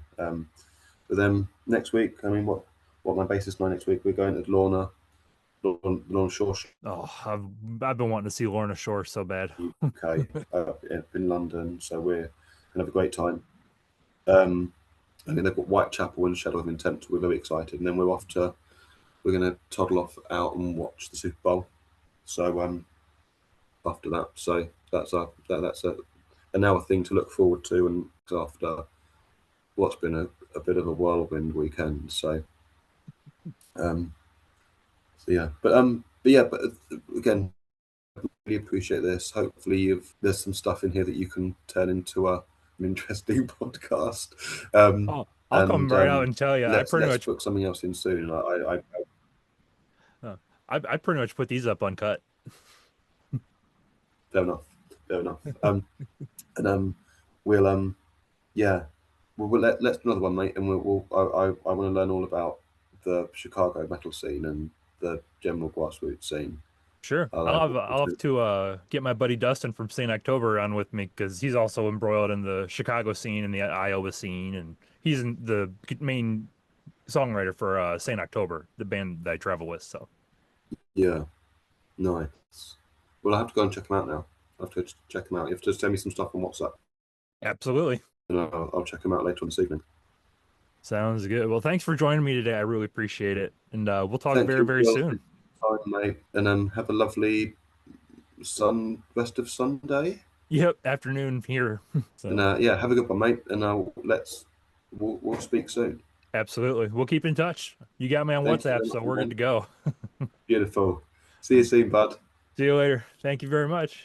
But then next week, I mean, my basis night next week. We're going to Lorna, Lorna Shore, Oh, I've been wanting to see Lorna Shore so bad. UK, in London. So we're gonna have a great time. Um, I think they've got Whitechapel and Shadow of Intent. We're very excited, and then we're gonna toddle off out and watch the Super Bowl. So after that, so that's a now a thing to look forward to, and after what's been a bit of a whirlwind weekend. Um, so yeah, but again, really appreciate this. Hopefully, there's some stuff in here that you can turn into an interesting podcast. Oh, I'll come And right out and tell you. let's book something else in soon. I Uh, I pretty much put these up uncut. fair enough, fair enough. And we'll yeah, let's do another one, mate. And I want to learn all about the Chicago metal scene and the general grassroots scene. Sure. I'll have to get my buddy Dustin from St. October on with me because he's also embroiled in the Chicago scene and the Iowa scene, and he's the main songwriter for St. October, the band that I travel with. So Yeah, nice. Well, I have to go and check them out now. I have to check them out. You have to send me some stuff on WhatsApp, absolutely. and I'll check them out later on this evening. Sounds good. Well, thanks for joining me today. I really appreciate it, and we'll talk Thank very, you very for your soon. time, mate, and have a lovely rest of Sunday. Yep, afternoon here. And So yeah, have a good one, mate. And we'll speak soon. absolutely, we'll keep in touch. You got me on Thank you WhatsApp, very so much, we're good man. to go. Beautiful. See you soon, bud. See you later. Thank you very much.